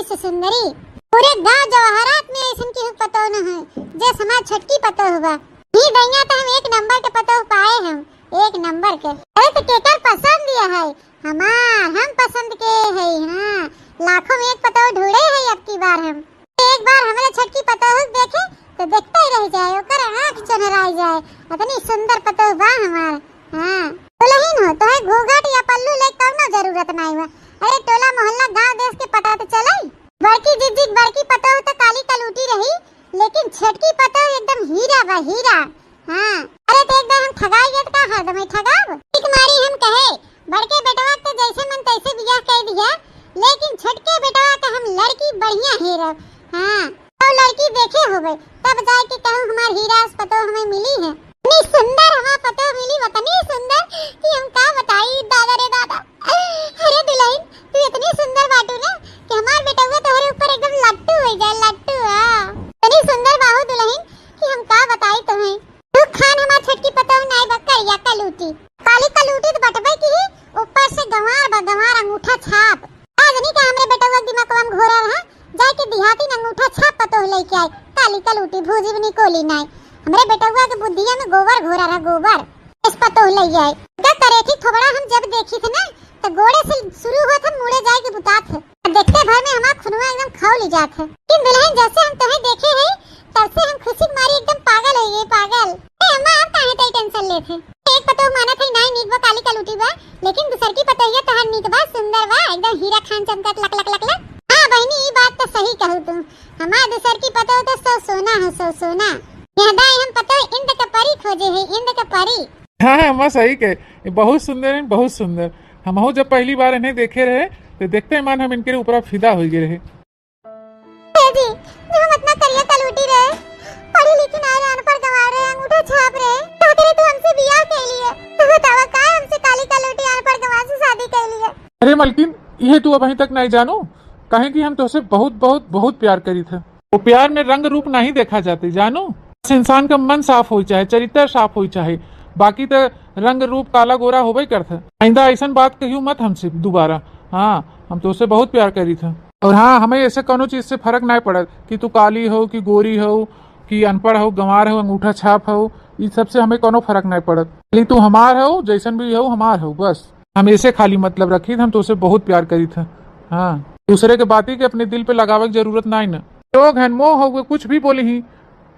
विश्व सुंदरी। पूरे गांव जवाहरात में ऐसन की पतो न है जे समाज छटकी पतो हुआ ही दैया तो हम एक नंबर के पतो पाए हम, एक नंबर के। अरे तो केकर पसंद दिया है हमार, हम पसंद के है। हां लाखों में एक पतो ढूंढे है अब की बार हम। एक बार हमारे छटकी पतो देखे तो देखते ही रह जाए, ओकर आंख चनराई जाए, इतनी सुंदर पतो बा हमार। हां दुल्हन हो तो है घूंघट या पल्लू ले कौनो जरूरत नहीं हुआ। अरे टोला मोहल्ला गांव देश के पता तो चले। बड़की जिज्जिक बड़की पतो तो काली कलूटी रही, लेकिन छटकी पतो एकदम हीरा बा हीरा। हां अरे तो एकदम हम ठगाई गए का हरदम ही ठगाब। एक मारी हम कहे बड़के बेटवा तो जैसे मन तैसे बियाह कर दिया, लेकिन छटके बेटवा का हम लड़की बढ़िया हेरब। हां तो लड़की देखे होवे तब जाए के कहूं हमार हीरा पतो हमें मिली है। इतनी सुंदर हमार पतो मिली, इतनी सुंदर कि हम का बताई दादा रे दादा। अरे दुल्हन तू इतनी सुंदर बाटू ना कि हमार बेटवा तोहरे ऊपर एकदम लट्टू हो जाए, लट्टू। हां इतनी सुंदर बाहू दुल्हन कि हम का बताई तुम्हें। तू खान हमार छटकी पतो नहीं बकरिया कलूटी, काली कलूटी तो बटबे की ऊपर से गंवार अंगूठा छाप। आज नहीं का हमरे बेटवा दिमाग में घोरा रहा जाके देहाती अंगूठा छाप पतो लेके आए, काली कलूटी भूजी बनी कोली नहीं। हमरे बेटवा के बुद्धिया में गोबर घोरा रहा, गोबर इस पतो ले आए। क्या करे थी थोड़ा हम जब देखी थे ना तो गोड़े से शुरू हुआ था मुड़े जाए के बुतात है, देखते भर में हमारा खुनवा एकदम खाओ ली जात है। कि दुल्हन जैसे हम तुम्हें देखे हैं तब से हम खुशी मारी एकदम पागल हो गए, पागल। अम्मा आप काहे तई टेंशन लेथे? एक पतो माना थे नहीं नीक बा काली कलूटी बा, लेकिन दूसर की पतोहिया तहर नीक बा, सुंदर बा, एकदम हीरा खान चमकत लक लक लक लक। हां बहनी ये बात तो सही कहू तू, हमार दूसर की पतो तो सौ सोना है, सौ सोना। यहदाई हम पतो इंद का परी खोजे है, इंद का परी। हाँ अम्मा सही कहे, बहुत सुंदर है, बहुत सुंदर। हम जब पहली बार इन्हें देखे रहे तो देखते ही मान हम इनके ऊपर फिदा हो गए रहे। जी हम इतना करिया कलूटी रहे, पढ़ी लिखी नहीं रहे, अनपढ़ गंवा रहे, अंगूठा छाप रहे, तो तेरे तू हमसे बियाह कर लिए तो बतावा का हमसे काली कलूटी अनपढ़ गंवा से शादी कर लिए। अरे मलकिन ये तू अब अभी तक नहीं जानो, कहे कि हम तुझसे बहुत बहुत बहुत प्यार करी थे। वो प्यार में रंग रूप नहीं देखा जाते जानो, इंसान का मन साफ हो चाहे, चरित्र साफ हो चाहे, बाकी तो रंग रूप काला गोरा होबे करता। आइंदा ऐसा बात कहियो मत हमसे दोबारा। हाँ हम तुझसे बहुत प्यार करी थे, और हाँ हमें ऐसे कोनो चीज से फर्क नहीं पड़ा कि तू काली हो कि गोरी हो कि अनपढ़ हो, गंवार हो, अंगूठा छाप हो, इस सबसे हमें कोनो फर्क नहीं पड़ा। खाली तू हमार हो, जैसन भी हो हमार हो, बस हम ऐसे खाली मतलब रखी थे, हम तुझसे बहुत प्यार करी थे। हाँ दूसरे के बाती के अपने दिल पे लगावे की जरूरत नहीं ना। लोग हैं मोह हो कुछ भी बोली ही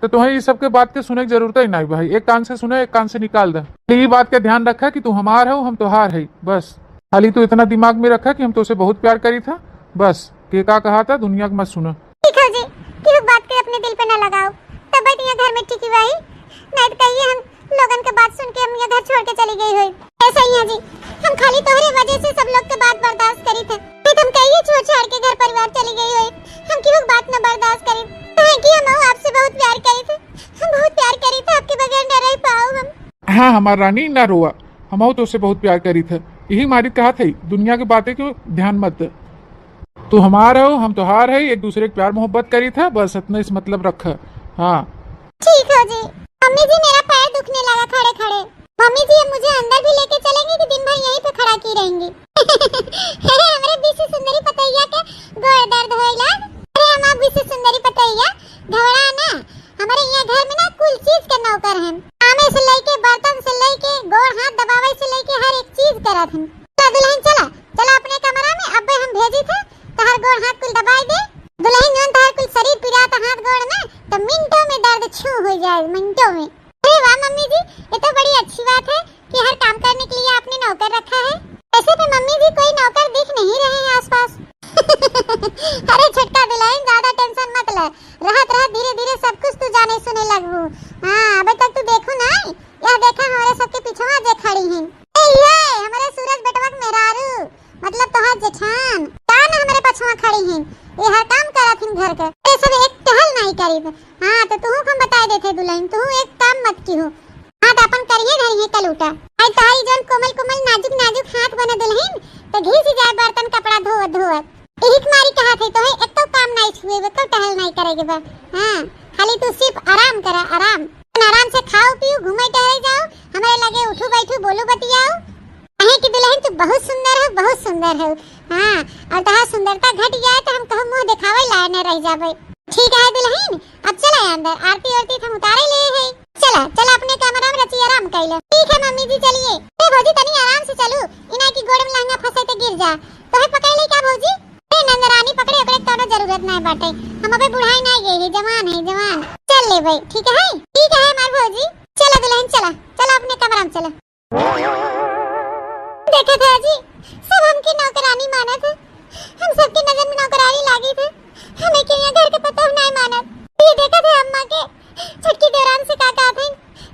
तो तुम्हें ये सबके बात के सुने की जरूरत ही नहीं भाई, एक कान से सुने एक कान से निकाल दे। ये बात का ध्यान रखा कि तू हमार हो हम तुहार है, बस खाली तू इतना दिमाग में रखा कि हम तुझसे बहुत प्यार करी था, बस के का कहा था दुनिया को मत सुना। ठीक है जी कि बात के अपने दिल पे ना लगाओ, तब यहाँ घर में टिकी वही नहीं तो कहिए हम लोगन के बात सुन के हम ये घर छोड़ के चली गई हुई। ऐसा ही है जी, हम खाली तोहरे वजह से सब लोग के बात बर्दाश्त करी थे, नहीं तुम कहिए छोड़ छाड़ के घर परिवार चली गई हुई, हम की बात न बर्दाश्त करी कि हम आपसे बहुत प्यार करी थे, हम बहुत प्यार करी थे, आपके बगैर न रह पाओ हम। हाँ हमार रानी ना रोआ, हम तुझसे बहुत प्यार करी थे, यही हमारी कहा थी दुनिया की बातें क्यों ध्यान मत दे। तू हमार हो हम तुहार है, एक दूसरे के प्यार मोहब्बत करी था, बस इतना इस मतलब रखा। हाँ ठीक है जी। मम्मी जी मेरा पैर दुखने लगा खड़े खड़े, मम्मी जी अब मुझे अंदर भी लेके चलेंगी कि दिन भर यहीं पे खड़ा की रहेंगी? अरे हमारे विश्व सुंदरी पतैया के गोड़ दर्द होइला। अरे हमार विश्व सुंदरी पतैया घबरा ना, हमारे यहाँ घर में ना कुल चीज के नौकर हैं, आमे से लेके बर्तन से लेके गोड़ हाथ दबावे से लेके हर एक चीज करत हैं। चला दुल्हन चला चला अपने कमरा में, अब हम भेजी थे तहर गोड़ हाथ कुल दबाई दे। दुल्हन जन तहर कुल शरीर पिराता हाथ गोड़ में तो मिनटों में दर्द छू हो जाए, मिनटों में। अरे वाह मम्मी जी ये तो बड़ी अच्छी बात है कि हर काम करने के लिए आपने नौकर रखा है। वैसे तो मम्मी जी कोई नौकर दिख नहीं रहे हैं आसपास। अरे छटका दुल्हन ज्यादा टेंशन मत ले, रहत रहत धीरे धीरे सब कुछ तू जाने सुने लगबू। हाँ अबे तक तू देखू ना, यह देखा हमारे सबके पीछे जे खड़ी हैं, ये हमारे सूरज बेटवा के मेहरारू मतलब तोहार जेठान कान हमारे पछवा खड़ी हैं, ये हर काम करत हैं घर के, ये सब एक टहल नहीं करी। हाँ तो तू हम बता देते दुल्हन, तू एक काम मत की हो। हाँ तो अपन करिए धरिए कलूटा, आई ताई जन कोमल कोमल नाजुक नाजुक हाथ बने दुल्हन तो घिस जाए बर्तन कपड़ा धोवत धोवत। एक मारी कहा थे तो है एक तो काम नहीं छुए तो टहल नहीं करेगे बा। हाँ खाली तू सिर्फ आराम करा, आराम आराम से खाओ पियो घूमे टहल जाओ, हमारे लगे उठू बैठू बोलू बतियाओ। कहे कि दुल्हन तू बहुत सुंदर है, बहुत सुंदर है। हाँ, और तहार सुंदरता घट जाए तो हम कहूँ मुंह दिखावे लायक न रह जाबे। ठीक है दुल्हन, अब चला अंदर, आरती आरती हम उतारे ले है। चला चला अपने कमरा में रची आराम कर ले। ठीक है मम्मी जी चलिए। ए भौजी तनी आराम से चलू, इना की गोड़ में लहंगा फंसे तो गिर जा। तोहे पकड़ ले क्या भौजी? ए नंदरानी पकड़े ओकरे कोनो जरूरत नहीं बाटे, हम अबे बुढ़ाई नहीं गई है, जवान है जवान। चल ले भाई, ठीक है हमार भौजी। चला दुल्हन चला, चला अपने कमरा में चला। देखे थे जी, सब हमकी नौकरानी माना था, हम सबकी नजर में नौकरानी लागी थे, हमें क्यों घर के पता नहीं माना। ये देखा थे अम्मा के छटकी देरान से का थे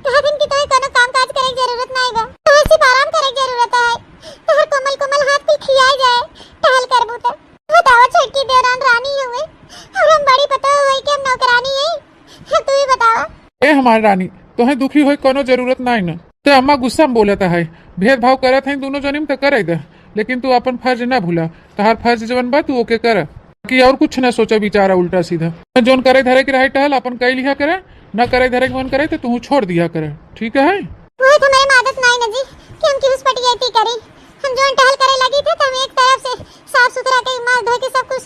कि तोहे कोनो काम काज करे की जरूरत नहीं बा, तोहे सिर्फ आराम करे की जरूरत है। तोहर कोमल कोमल हाथ पे खियाई जाए टहल करबू त। बतावा छटकी देरान रानी हुए और हम बड़ी पता हुई कि हम नौकरानी है। तू ही बतावा। ए हमार रानी, तोहे दुखी होए कोनो जरूरत नहीं न। ते अम्मा गुस्सा में बोलता है, भेदभाव करत है दोनों जनी में तो करे दे, लेकिन तू अपन फर्ज ना भूला। तहार फर्ज जवन बा तू ओके कर, कि और कुछ न सोचा विचारा उल्टा सीधा। जोन करे धरे की रहे टहल अपन कई लिया करे, न करे धरे के मन करे तो तू छोड़ दिया करे। ठीक है वो तो मेरी आदत नहीं न जी कि हम किस पटियाती करी। हम जोन टहल करे लगी थे तो हम एक तरफ से साफ सुथरा के माल धो के सब कुछ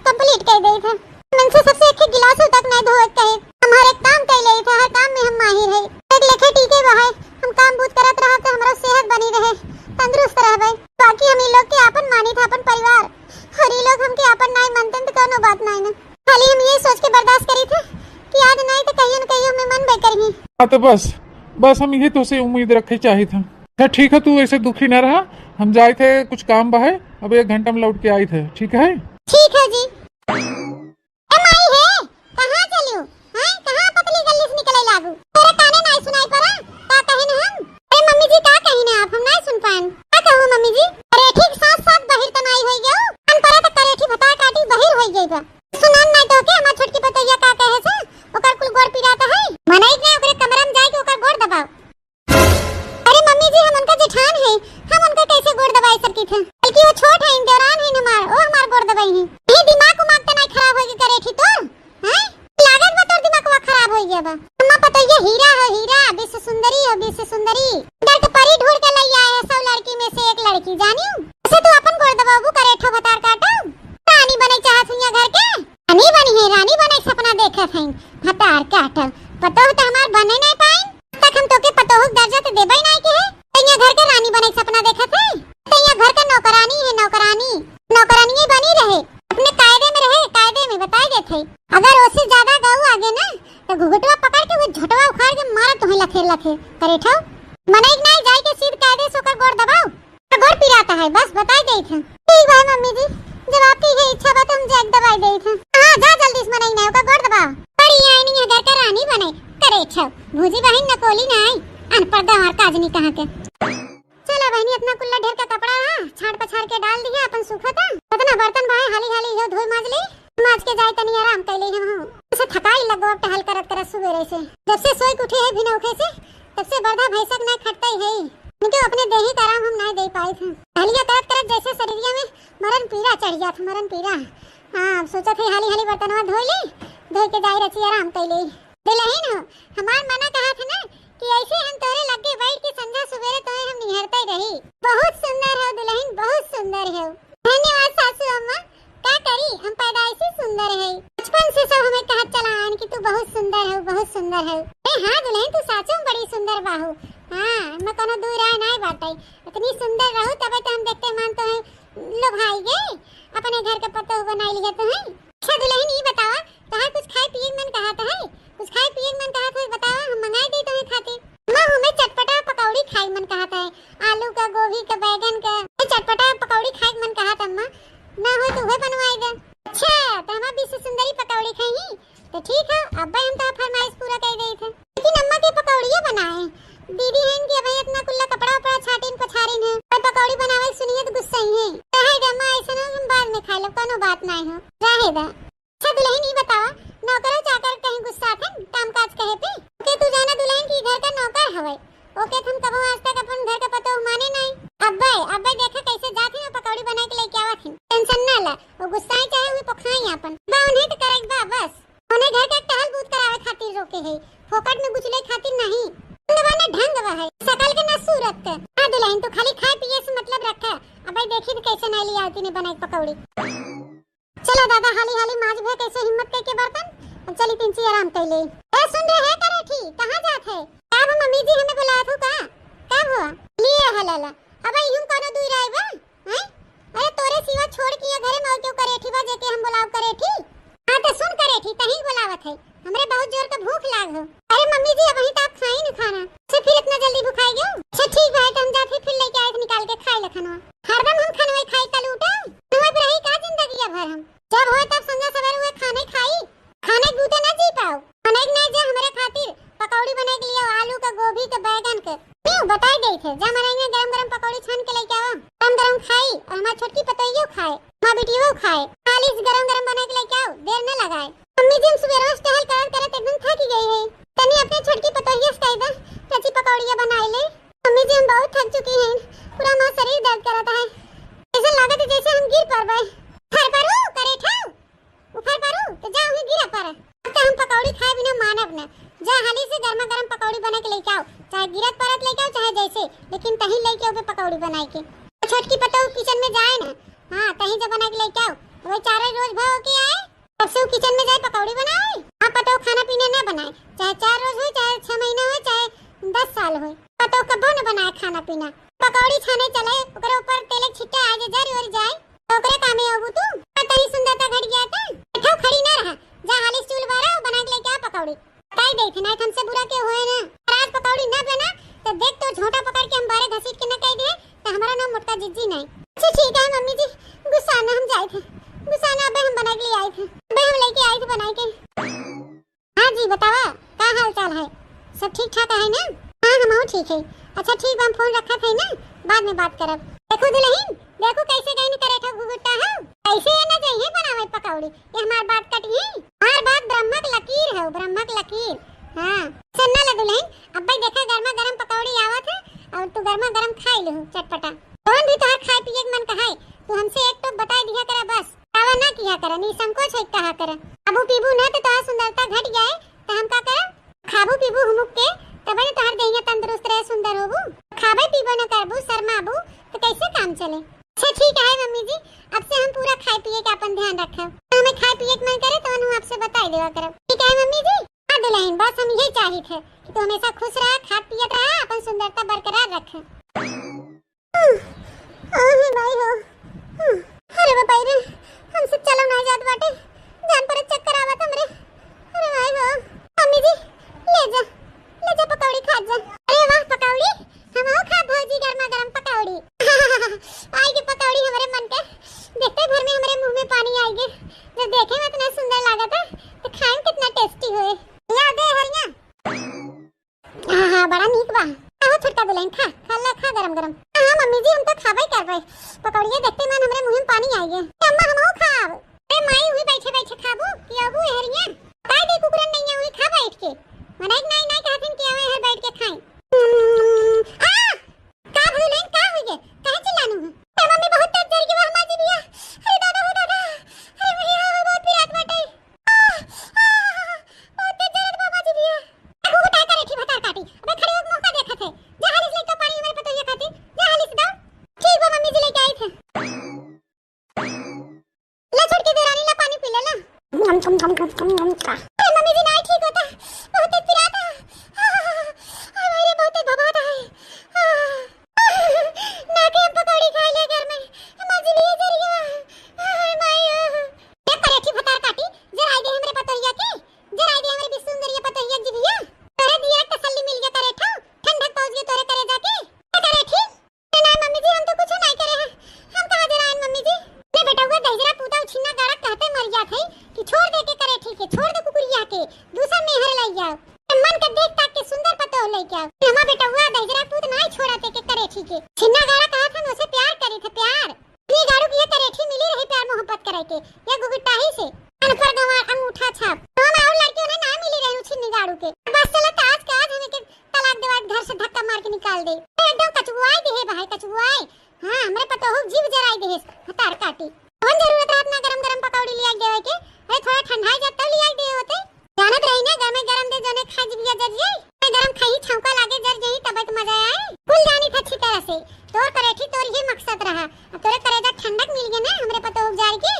कंप्लीट कर दे थे। मन से सबसे एक गिलास तक नहीं धोए कहे। हम हर एक काम कर ले थे, हर काम में हम माहिर है। एक लेखे टीके बहाए हम काम बूत करत रहा तो हमारा सेहत बनी रहे, तंदुरुस्त रहे। बाकी हम लोग के अपन मानी था अपन परिवार, और ये लोग हमके अपन नहीं मानते तो कोनो बात नहीं ना। खाली हम ये सोच के बर्दाश्त करी थे कि आज नहीं तो कहीं न कहीं हमें मन बेकर ही। हाँ तो बस हम यही तो से उम्मीद रखे चाहिए था। अच्छा ठीक है, तू ऐसे दुखी न रहा। हम जाए थे कुछ काम बा है, अब 1 घंटा में लौट के आई थे। ठीक है जी। माई है कहां चलियो? हैं कहां पतली गली से निकले लागू? तेरे काने नहीं सुनाई पड़ा का कहे न हम? अरे मम्मी जी का कही ना आप, हम नहीं सुन पान। का कहूं मम्मी जी? अरे ठीक साथ बहिर त नहीं होई गयो, हम परा त करेठी भता काटी बहिर होई गई बा। सुनन नहीं तो के हमर छोटकी पतैया का कहे से ओकर कुल गोड़ पिराता है। मनाई ने ओकरे कमरा में जाके ओकर गोड़ दबाओ। अरे मम्मी जी हम उनका जेठान है, हम उनका कैसे गोड़ दबाई सकती थे? बल्कि वो छोट है, देवरान है हमार, ओ हमार गोड़ दबाई है। ये दिमाग उमाग त नहीं खराब होगी करेठी तो हैं? लागत बा तोर दिमाग वा खराब होई गया बा। अम्मा पतैया हीरा है, हीरा विश्व सुंदरी है, विश्व सुंदरी। डर के परी ढूंढ के लई आए है 100 लड़की में से एक लड़की जानियो। ऐसे तू अपन गोड़ दबाबू करेठो बतार काटो। रानी बने चाहत हुइया घर के? रानी बनी है, रानी बने सपना देखत है भतार काटल। पतोह त हमार बने नहीं पाई तक हम तोके पतोह दर्जा त देबई नहीं के है। तैया घर के रानी बने सपना देखत है, तैया घर का नौकरानी है, नौकरानी नौकरानी बनी रहे, अपने कायदे में रहे, कायदे में बताई देथे। अगर उससे ज्यादा गऊ आगे ना तो घुघुटवा पकड़ के वो झटवा उखाड़ के मारा तुम्हें लथे करेठो। मने नहीं जाए के सीध कायदे से ओकर गोड़ दबाओ, गोड़ पिराता है बस बताई गई थी। ठीक है मम्मी जी, जब आपकी है इच्छा बात हम जग दबाई गई थी। हां जा जल्दी से मने नहीं ओकर गोड़ दबाओ। बड़ी आईनी है घर का रानी बने करेठो। भूजी बहन नकोली नहीं अनपढ़ और काजनी कहां के। चला बहनी अपना कुल्ला ढेर का कपड़ा है छाड़ पछाड़ के डाल दिया, अपन सूखता इतना बर्तन भाई हाली हाली हो धोई माज ले, माज के जाए तनी आराम कर ले। हम से थकाई लगो अब टहल करत करत सुबेरे से, जब से सोई उठे है बिना उठे से तब से बर्धा भैंसक नहीं खटता ही है। इनके अपने देही का आराम हम नहीं दे पाए थे। हालिया करत करत जैसे शरीरिया में मरण पीड़ा चढ़ गया था, मरण पीड़ा। हां सोचा थे हाली हाली बर्तनवा धो ले, धो के जाए रची आराम कर ले। दिलहीन हो हमार मना कहा था ना कि ऐसे हम तोरे लगे बैठ के संध्या सवेरे तोरे हम निहरते रही। बहुत सुंदर है दुल्हन, बहुत सुंदर है। धन्यवाद सासू अम्मा, क्या करी हम पैदाइशी सुंदर है। बचपन से सब हमें कहत चलान कि तू बहुत सुंदर है, बहुत सुंदर है। ए हां दुल्हन तू साचो बड़ी सुंदर बाहू। हां मैं कोनो दूर आए नहीं बाटई, इतनी सुंदर रहू तबे तो हम देखते मान तो है लो भाई गए अपने घर का पतो बनाई लिया तो है। अच्छा दुल्हन ये बतावा तहां कुछ खाए पिए मन कहा था है, कुछ खाए पिए मन कहा था बतावा हम मंगाई दे तो खाते। मां हमें चटपटा पकौड़ी खाई मन कहा था, आलू का, गोभी का, बैगन का चटपटा पकौड़ी खाई मन कहा था। अम्मा ना हो तो वह बनवाई दे। अच्छा तो हम भी सुंदरी पकौड़ी खाई तो ठीक है, अब हम तो फरमाइश पूरा कर गए थे। लेकिन अम्मा के पकौड़ियां बनाए दीदी हैं कि भाई इतना कुल्ला कपड़ा उपड़ा छाटीन पछारीन है और पकौड़ी बनावे सुनिए तो गुस्सा ही है। रहे अम्मा ऐसा ना हम बाद में खा लो, कोनो बात नहीं हो रहे दा। अच्छा दुल्हन ये बतावा नौकरों चाकर कहीं गुस्सा था काम काज कहे पे ओके तू जाना दुल्हन की घर का नौकर हवे ओके तुम कबो आज तक अपन घर का पतो माने नहीं। अब्बे देखा कैसे जाती ना पकौड़ी बना के लेके आवा थी, टेंशन ना ला, वो गुस्सा ही चाहे हुई पखाई अपन बा उन्हें तो करेक बा बस उन्हें घर का टहल बूत करावे खातिर रोके है, फोकट में गुचले खातिर नहीं। दबाना ढंग बा है सकल के ना सूरत के। हां दुल्हन तो खाली खाए पिए से मतलब रखा, अबे देखी कैसे नहीं लिया आती ने बनाई पकौड़ी। चलो दादा हाली हाली माज भे कैसे हिम्मत करके बर्तन चली तिनसी आराम कर ले। ए सुन रहे है करे ठीक कहां जात है? अब मम्मी जी हमें बुलाया था का कब हुआ लिए हलाला अब यूं कोनो दूर आए बा हैं? अरे तोरे सिवा छोड़ के घरे में क्यों करे थी बजे के हम बुलाव करे थी। हां तो सुन करे थी तही बुलावत है हमरे बहुत जोर का भूख लाग हो। अरे मम्मी जी अब ही तो आप खाई न खाना से फिर इतना जल्दी भूखाई गयो। अच्छा ठीक है तो हम जाते फिर लेके आए थे निकाल के खाई ले खाना। हरदम हम खाना खाई कल उठा तुम्हें पर रही का जिंदगी भर हम जब हो तब संजा सवेरे हुए खाने खाई खाने बूते ना जी पाओ खाने नहीं जे हमारे खातिर पकौड़ी बना के लिए आलू का गोभी का बैगन के क्यों बताई गई थे जब हमारे गरम गरम पकौड़ी छान के लेके आओ गरम गरम खाई और हमारी छोटकी पतोइयो खाए मां बेटियो खाए खाली गरम गरम बना के लेके आओ देर न लगाए। मम्मी जी सुबह टहल करत एकदम थक गई है तनी अपनी छोटकी पतोइयो से कह दे कच्ची पकौड़ियां बनाई ले। मम्मी जी हम बहुत थक चुकी हैं पूरा हमारा शरीर दर्द करता है ऐसा लागत है जैसे हम गिर पड़बे। फर परू करे ठाऊ ऊपर परू तो जाओ ही गिरा पर तो हम पकौड़ी खाए बिना मानब न जा हाली से गरमा गरम पकौड़ी बना के लेके आओ चाहे गिरत परत लेके आओ चाहे जैसे लेकिन तही लेके आओ पकौड़ी बनाई के। छोटकी पतो किचन में जाए ना हां तही जब बना के लेके आओ वो चारों रोज भाव के आए तब से किचन में जाए पकौड़ी बनाए। हां पतो खाना पीना ना बनाए चाहे 4 रोज हो चाहे 6 महीना हो चाहे 10 साल हो पतो कबो न बनाए खाना पीना पकौड़ी छाने चले ओकरे ऊपर तेल छिट्टा आ जरी और जाए ओकरे कामे आबू तू तही सुंदरता घट गया था बैठो खड़ी ना रहा जा हाली चूल बारा बना के लेके आ पकौड़ी बताई दे थे ना हमसे बुरा के होए ना आज पकौड़ी ना बना तो देख तो झोटा पकड़ के हम बारे घसीट के न कह दे तो हमारा नाम मोटका जिज्जी नहीं। अच्छा ठीक है मम्मी जी गुस्सा ना हम जाए थे गुस्सा ना अब हम बना के लिए आए थे अब हम लेके आए थे बना के। हां जी बतावा का हाल चाल है सब ठीक ठाक है ना? हां हम ठीक है। अच्छा ठीक हम फोन रखा थे ना बाद में बात करब। देखो दुल्हन देखो कैसे गई न करे था गुगुट्टा है कैसे ना जाइए बनावे पकौड़ी ये हमार बात कटी है हमार बात ब्रह्मक लकीर है ब्रह्मक लकीर। हां सुनना ल दुल्हन अब भाई देखा गरमा गरम पकौड़ी आवत है और तू गरमा गरम खाई ले चटपटा कौन भी तोहर खाए पिए के मन कहाई तू हमसे एक तो बता दिया करे बस कावा ना किया करे नी संकोच है कहा करे अबू पीबू ना तो तोहर सुंदरता घट जाए तो हम का करे खाबू पीबू हुमुक के तब ने तोहर देहिया तंदुरुस्त रहे सुंदर होबू खाबे पीबो न करबू शर्माबू तो कैसे काम चले। अच्छा ठीक है मम्मी जी अब से हम पूरा खाए पिए का अपन ध्यान रखब हमें खाए पिए के मन करे तो हम आपसे बताई देवा करब ठीक है मम्मी जी। हां दुल्हन बस हम यही चाही थे कि तू हमेशा खुश रह खा पियत रह अपन सुंदरता बरकरार रख। भाई हो अरे बाबा रे हमसे चलो ना जात बाटे जान पर चक्कर आवत हमरे। अरे भाई हो मम्मी जी ले जा पकौड़ी खा जा। अरे वाह पकौड़ी हम आओ खा भौजी गरमा गरम पकौड़ी आई के पकौड़ी हमारे मन के देखते भर में हमारे मुंह में पानी आई गए जब देखे में इतना सुंदर लगा था तो खाए में कितना टेस्टी हुए याद है हरिया। हां बड़ा नीक बा आओ छोटा दुल्हन खा गरम गरम। हां मम्मी जी हम तो खाबे कर रहे पकौड़ियां देखते मन हमारे मुंह में पानी आई गए अम्मा हम आओ खाब। अरे माई हुई बैठे खाबू कि अबू हरिया काय दे कुकुरन नहीं हुई खा बैठ के मनाई नहीं कहथिन कि आवे हर बैठ के खाएं। का भूलें का हुई है काहे चिल्लानु है ते मम्मी बहुत तेज जर के वह माजी बिया। अरे दादा हो दादा अरे भैया बहुत पिरात बाटे बहुत तेज जर के माजी बिया वो बता करे थी बता काटी अबे खड़े हो मौका देखा थे जा हाली से लेके पानी मेरे पतोइया खाती जा हाली से दाओ ठीक है मम्मी जी लेके आई थे ले छोड़ के देरानी ला पानी पी ले ला मम्मी जी नहीं ठीक होता बहुत तेज पिरात है मेरे बहुत तेज भगाता है ना के हम पकौड़ी खा ले घर में माजी लिए जरिया माई ये करेठी फतार काटी जराई दे हमरे पतोइया के जराई दे हमरे बिसुंदरिया पतोइया जिबिया तोरे दिया तसल्ली मिल गया करेठा ठंडक पहुंच गई तोरे करे जाके करेठी ना मम्मी जी हम तो कुछ नहीं करे हैं हम कहां जराएं मम्मी जी ने बेटा हुआ दहजरा पूता उछिना गाड़ा कहते मर गया थे कि छोड़ दे के करेठी के छोड़ दे कुकुरिया के दूसरा मेहर ले जाओ मन के देख ताक के सुंदर पतो लेके आओ हमारा बेटा हुआ दहजरा पूत नहीं छोड़ाते के करेठी के छिन्ना गाड़ा कहा था उसे प्यार करी थे प्यार ये गाड़ू की ये करेठी मिली रही प्यार मोहब्बत करे के ये गुगुट्टा ही से अनपढ़ गंवा अंगूठा छाप हम और लड़कियों ने ना मिली रही छिन्नी गाड़ू के बस चला आज का आज हमें के तलाक देवा घर से धक्का मार के निकाल दे एकदम कचुआई दे भाई कचुआई। हां हमरे पतो हो जीव जराई दे हतार काटी कौन जरूरत रात ना गरम गरम पकौड़ी लिया देवे के अरे थोड़ा ठंडाई जब तक लिया दे होते जानत रही ना घर में गरम दे जने खा जिबिया जर जाई गरम खाई छौका लागे जर जाई तब मजा आए फुल जानी था अच्छी तरह से तोर करेठी तोर ही मकसद रहा तोरे करेजा जार के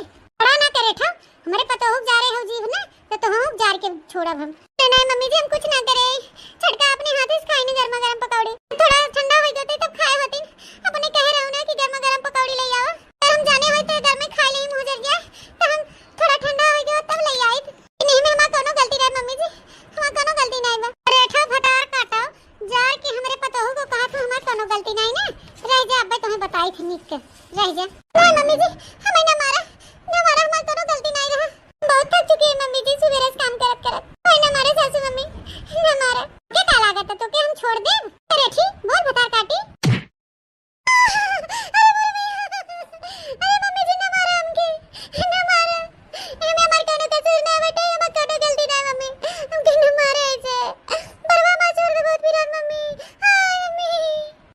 बड़ा ना करे ठा हमारे पतो हुक जा रहे हो जीव ना तो हम जार के छोड़ब हम नहीं मम्मी जी हम कुछ ना करे छटका अपने हाथ से खाई नहीं गर्मा गर्म पकौड़ी थोड़ा ठंडा हो जाते तब खाए होती अपने कह रहे हो ना कि गर्मा गर्म पकौड़ी ले आओ हम जाने होते तो घर में खा ले मुंह जर गया तो हम थोड़ा ठंडा हो गया तब ले आई नहीं में हमारा कोनो गलती रहे मम्मी जी हमारा कोनो गलती नहीं बा रेठा फटार काटा जार के हमरे पतो हो को कहा तो हमारा कोनो गलती नहीं ना रह जा अब तुम्हें बताई थी निक के रह जा नहीं मम्मी जी हमें ना मारा हमारा कोनो गलती नहीं रहा बहुत थक चुकी है मम्मी जी सवेरे से काम करत करत कोई ना मारे सासू मम्मी ना मारा क्या का लागत तो के हम छोड़ दे अरे ठीक बहुत बता काटी अरे मम्मी जी ना मारा हमके ना मारा हमें हमार कोनो कसूर ना बेटे हमार कोनो गलती ना मम्मी हमके ना मारे ऐसे परवा मा छोड़ दे बहुत विराट मम्मी हां मम्मी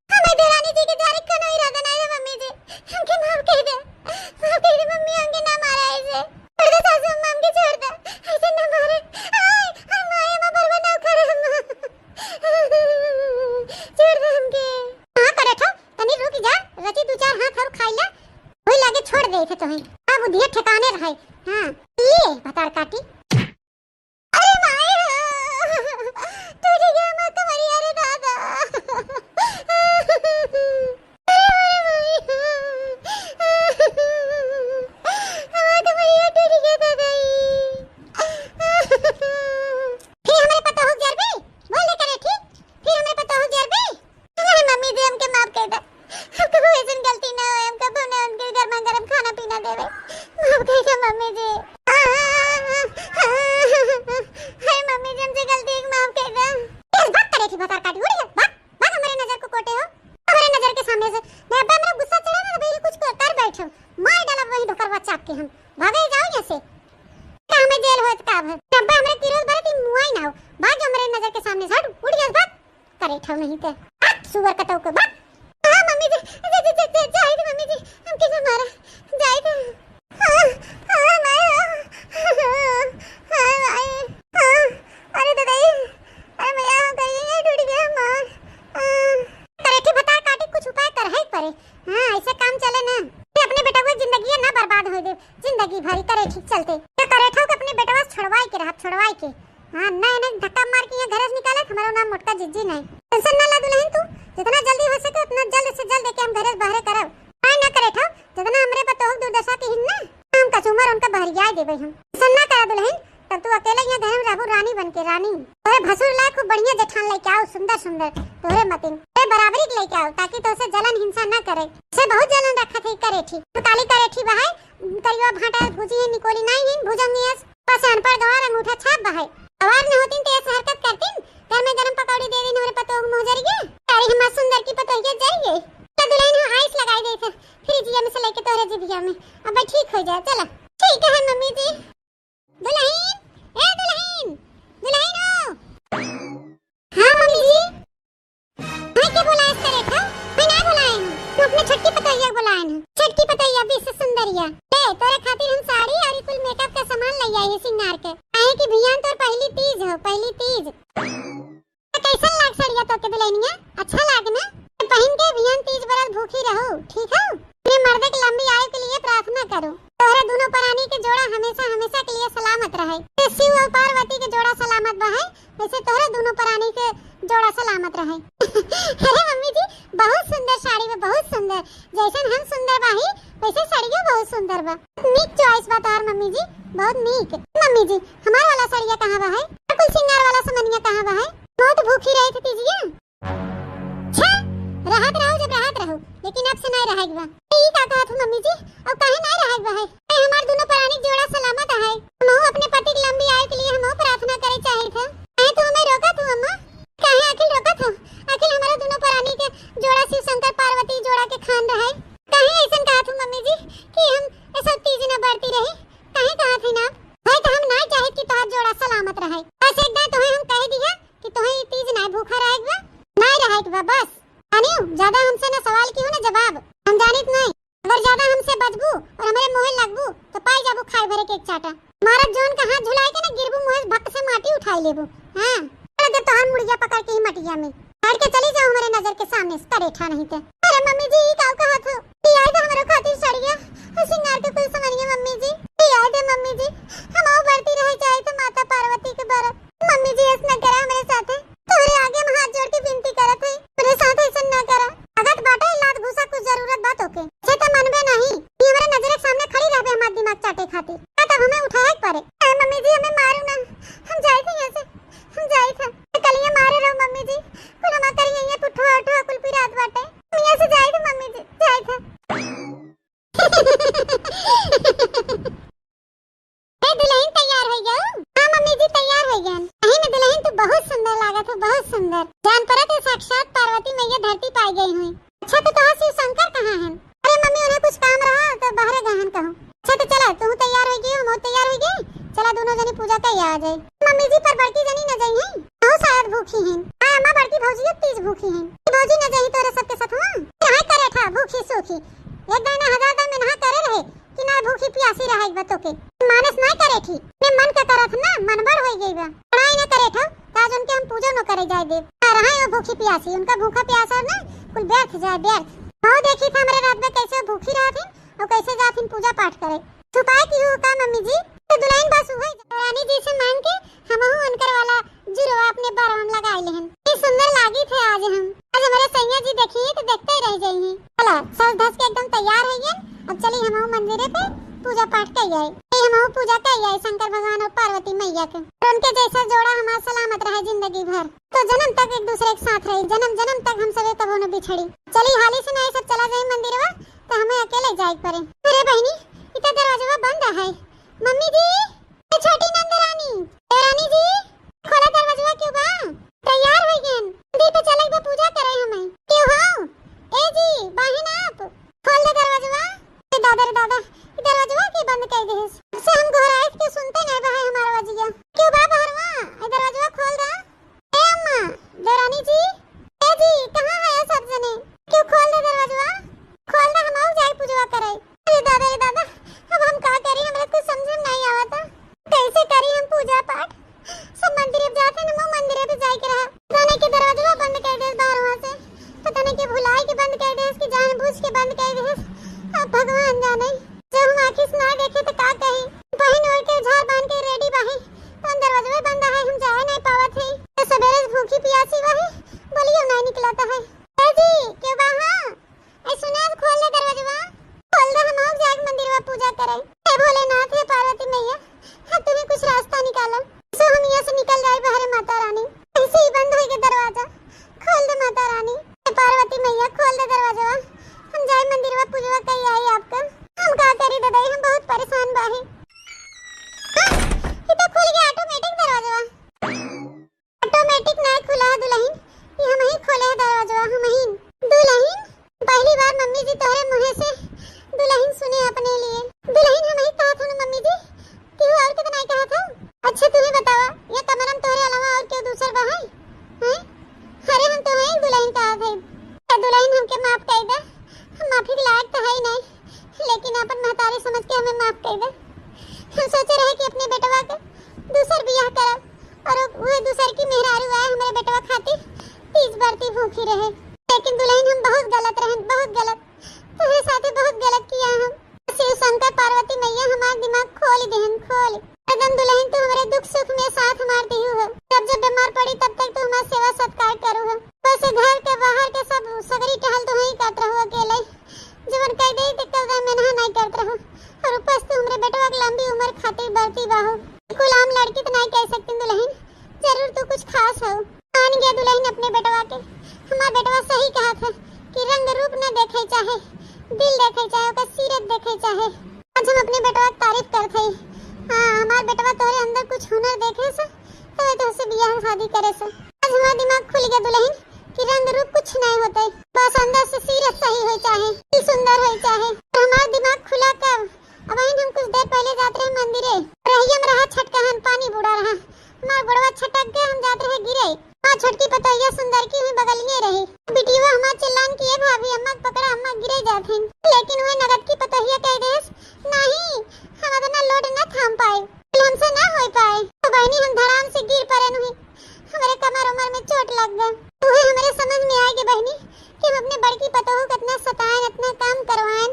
हमें देरानी जी के जारे कोनो इरादा नहीं है मम्मी जी हमके माफ कर दे मम्मी हमके ना मारा ऐसे छोड़ दे सासू मम्मी के छोड़ दे ऐसे ना मारे आय हम आए मा परवा ना करे हम छोड़ दे हमके हां करे ठो तनी रुक जा रची दो चार हाथ और खाई ले वही लागे छोड़ दे थे तोहे अब बुधिया ठिकाने रहे हां ये भतार काटी अरे माय तुझे क्या मत तुम्हारी अरे दादा नहीं तो सुअर कटौ के बात हां मम्मी जी जाई दे मम्मी जी हमके ना मारा जाई दे हां अरे दादाई अरे मैं यहां गई टूट गया मां करेठी बता काटी कुछ उपाय कर है परे हां ऐसे काम चले ना अपने बेटा को जिंदगी ना बर्बाद हो दे जिंदगी भरी करे ठीक चलते तो करेठो के अपने बेटा छुड़वाई के हां नहीं धक्का मार के घर से निकाले हमारा नाम मोटका जिज्जी नहीं टेंशन ना ला दुल्हन तू जितना जल्दी हो सके उतना जल्द से जल्द के हम घर से बाहर करब काय ना करे था जितना हमरे पतो हो दुर्दशा के हिन ना हम कचुमर उनका बहरिया देबे हम टेंशन ना कर दुल्हन तब तू अकेले यहां घर में रहू रानी बन के रानी तोरे भसुर ला खूब बढ़िया जेठान लेके आओ सुंदर तोरे मतिन ए बराबरी के लेके आओ ताकि तो से जलन हिंसा ना करे से बहुत जलन रखा थे करे थी काली करे थी बहाय करियो भाटा भुजी है निकोली नहीं है भुजंगी है पसन पर गवार अंगूठा छाप बहाय आवाज न होती तो ऐसे हरकत करती घर में गरम पकौड़ी दे दी हमारे पतो मुंह जर गए अरे हम सुंदर की पतो ये जर गए तो दुल्हन हो आइस लगाई दे थे फ्रिज में से लेके तोरे जीबिया में अब ठीक हो जाए चलो ठीक है मम्मी जी दुल्हन ए दुल्हन हां मम्मी जी मैं क्या बुलाए करे था मैं ना बुलाए तू अपने छटकी पतैया बुलाए ना छटकी पतैया भी से सुंदरिया ले तोरे खातिर हम साड़ी और कुल मेकअप का सामान ले आई है सिंगार के आए कि भैया तो पहली तीज कैसा लाग सड़िया तो के दुल्हनिया अच्छा लाग ना पहन के भैया तीज बरस भूखी रहो ठीक है मैं मर्द के लंबी आयु के लिए प्रार्थना करो तोरे दोनों प्राणी के जोड़ा हमेशा के लिए सलामत रहे शिव और पार्वती के जोड़ा सलामत बहे वैसे तोरे दोनों प्राणी के जोड़ा सलामत रहे अरे मम्मी जी बहुत सुंदर साड़ी में बहुत सुंदर जैसन हम सुंदर बाही वैसे साड़ियां बहुत सुंदर बा नीक चॉइस बा तार मम्मी जी बहुत नीक मम्मी जी हमारा वाला साड़िया कहां बा है कुल सिंगार वाला समनिया कहां बा है बहुत भूखी रही थी तीजिया अच्छा राहत रहो जब राहत रहो लेकिन अब से नहीं रहेगी बा ई का कहत हूं मम्मी जी अब काहे नहीं रहेगी बा है हमार दोनों प्राणी जोड़ा सलामत है हम अपने पति की लंबी आयु के लिए हम प्रार्थना करे चाहे थे काहे तू हमें रोका तू अम्मा काहे आखिर रोका था आखिर हमारे दोनों प्राणी के जोड़ा शिव शंकर पार्वती जोड़ा के खान रहे काहे ऐसन कहत हूं मम्मी जी कि हम ऐसा तीज न बढ़ती रही काहे कहत है ना भाई तो हम ना चाहे कि तोहार जोड़ा सलामत रहे बस एक दिन तोहे हम कह दिया कि तोहे तीज ना भूखा रहेगा नहीं रहेगा बस अनियो ज्यादा हमसे ना सवाल क्यों ना जवाब हम जानित नहीं अगर ज्यादा हमसे बचबू और हमारे मोहे लगबू तो पाई जाबू खाए भरे के एक चाटा मारा जोन का हाथ झुलाए के ना गिरबू मोहे भक्त से माटी उठाई लेबू हां अरे तो हम मुड़िया पकड़ के ही मटिया में हट के चली जाओ हमारे नजर के सामने से तरेठा नहीं थे अरे मम्मी जी का कहा था कि आई तो हमारे खातिर सड़िया सिंगार के कुल समझिए मम्मी जी याद है मम्मी जी हम आओ बढ़ती रह जाए तो माता पार्वती के बरत मम्मी जी ऐसा न करा मेरे साथ तोरे आगे हम हाथ जोड़ के विनती करत है मेरे साथ ऐसा न करा अगत बाटे लात घुसा कुछ जरूरत बात होके से तो मनबे नहीं ये हमारे नजर के सामने खड़ी रहबे हमार दिमाग चाटे खातिर तब हमें उठाए पड़े मम्मी जी हमें मारू ना हम जाए थे ऐसे हम जाए थे कलिया मारे रहो मम्मी जी कुल हम करिए ये पुठो उठो कुल पी रात बाटे हम यहां से जाए थे मम्मी जी जाए थे दुल्हन तैयार हो गया हाँ मम्मी जी तैयार हो गया अही में दुल्हन तो बहुत सुंदर लागत है बहुत सुंदर जान पड़ा तो साक्षात पार्वती मैया धरती पाई गई हुई अच्छा तो तोहार शिव शंकर कहाँ हैं अरे मम्मी उन्हें कुछ काम रहा तो बाहर गहन कहो अच्छा तो चला तू तैयार हो गई हम तैयार हो गए चला दोनों जनी पूजा का आ जाए मम्मी जी पर बड़की जनी न जाई है बहुत शायद भूखी हैं हां अम्मा बड़की भौजी तीज भूखी हैं भौजी न जाई तोरे सबके साथ हां कहां करे था भूखी सूखी एक दाना हजार दाना में नहा करे रहे कि ना भूखी प्यासी रहे बतो के मानस ना करे थी मैं मन का करत ना मनबड़ हो गई बा पढ़ाई न करे था ताज उनके हम पूजा न करे जाए दे रहा है वो भूखी प्यासी उनका भूखा प्यासा ना कुल व्यर्थ जाए व्यर्थ हां देखी था हमारे रात में कैसे भूखी रहा थी और कैसे जाथिन पूजा पाठ करे छुपाए की हो का मम्मी जी तो दुल्हन बस हुई रानी जी से मांग के हमहु उनकर वाला जुड़वा अपने बारम लगा ले हैं ये सुंदर लागी थे आज हमारे सैया जी देखिए तो देखते ही रह जाइए चला सज धस के एकदम तैयार है ये अब चली हमहु मंदिर पे पूजा पाठ कर आए हमहु पूजा कर आए शंकर भगवान और पार्वती मैया के और उनके जैसा जोड़ा हमारा सलामत रहे जिंदगी भर तो जन्म तक एक दूसरे के साथ रहे जन्म जन्म तक हम सब कबो न बिछड़ी चली हाली से नहीं सब चला जाए मंदिरवा तो हमें अकेले जाए पड़े अरे बहनी इतना दरवाजा बंद है मम्मी जी छोटी नंदरानी रानी जी खोला दरवाजा क्यों बा तैयार हो गए दी पे चले के पूजा करे हमें क्यों हो ए जी बहन आप खोल दे दरवाजा दादा रे दादा दरवाजा के बंद कर दे से हम घोराए के सुनते नहीं बा हमारा वजिया क्यों बा बाहरवा दरवाजा खोल दा ए अम्मा देरानी जी ए जी कहां है सब जने क्यों खोल दे दरवाजा खोल दे हम आओ जाए पूजा करे रे दादा अब हम का करें हमरा कुछ समझ में नहीं आवता कैसे करें हम पूजा पाठ सब मंदिर पे जाते ना मंदिर पे जाए के रहा जाने के दरवाजा बंद कर दे बाहर वहां से पता नहीं के भुलाए के बंद कर दे इसकी जानबूझ के बंद कर दे अब भगवान जाने जब हम आंखें से ना देखे तो का कहे बहन और के झाड़ बांध के रेडी बाहे तो दरवाजा बंद है हम जा नहीं पावत है तो सवेरे भूखी प्यासी बाहे बोलियो नहीं निकलता है ए जी क्यों बाहा ए सुना खोल दे दरवाजा खोल दे हम आओ जाके मंदिर में पूजा करें हे भोलेनाथ हे पार्वती मैया हाँ तुम्हें कुछ रास्ता निकालो सो हम यहाँ से निकल जाए बाहर माता रानी ऐसे ही बंद हो गया दरवाजा खोल दे माता रानी पार्वती मैया खोल दे दरवाजा हम जाए मंदिर में पूजा कहीं आई आपका हम का करी दादा हम बहुत परेशान बाहे ये तो खुल गया ऑटोमेटिक दरवाजा ऑटोमेटिक ना खुला है दुल्हन ये हम ही खोले है दरवाजा हम ही दुल्हन पहली बार मम्मी जी तोरे मुंह से दुल्हन सुने अपने लिए दुल्हन हम ही कहा था ना मम्मी जी क्यों और कितना ही कहा था अच्छा तुम्हें बतावा ये कमरम तोरे अलावा और क्यों दूसरा बहा है अरे हम तो हैं दुल्हन कहा थे दुल्हन हमके माफ कर दे हम माफी के लायक तो है ही नहीं लेकिन अपन महतारी समझ के हमें माफ कर दे हम सोचे रहे कि अपने बेटवा के दूसर बियाह करब और वो दूसर की मेहरारू आए हमारे बेटवा खातिर तीज बरती भूखी रहे लेकिन दुल्हन हम बहुत गलत रहे बहुत गलत तुम्हारे साथ बहुत गलत किया हम शिव शंकर पार्वती मैया हमारा दिमाग खोल देहन खोल एकदम दुल्हन तू हमारे दुख सुख में साथ मार दी हो जब जब बीमार पड़ी तब तक तू हमारा सेवा सत्कार करू हो वैसे घर के बाहर के सब सगरी टहल तो ही करत रहो अकेले जीवन कह दे तो कल में नहीं करत रहो और ऊपर से हमरे बेटवा की लंबी उम्र खातिर बढ़ती बाहो कुल आम लड़की तो नहीं कह सकती दुल्हन जरूर तू कुछ खास हो मान गया दुल्हन अपने बेटवा के हमारा बेटवा सही कहा था कि रंग रूप न देखे चाहे दिल देखे चाहे ओकर सीरत देखे चाहे आज हम अपने बेटवा की तारीफ करते हैं हाँ हमारा बेटवा तोरे अंदर कुछ हुनर देखे से तो तुझसे बियाह शादी करे से आज हमारा दिमाग खुल गया दुल्हन कि रंग रूप कुछ नहीं होते बस अंदर से सीरत सही हो चाहे दिल सुंदर हो चाहे हमारा दिमाग खुला कब अब हम कुछ देर पहले जाते रहे मंदिरे रहियम रहा छटकहन पानी बुड़ा रहा हमारा बड़वा छटक गए हम जाते रहे गिरे हाँ छोटकी पतैया सुंदर की हुई बगलिए रहे बिटिया हमारा चिल्लान किए भाभी अम्मा पकड़ा अम्मा गिरे जाते लेकिन वह नगद की पतैया कह दे नहीं हम अपना लोड न थाम पाए हमसे न हो पाए तो बहनी हम धड़ाम से गिर पड़े नहीं हमारे कमर उमर में चोट लग गई तुम्हें हमारे समझ में आएगी बहनी कि हम अपने बड़की पतोह को कितना सताएं इतना काम करवाएं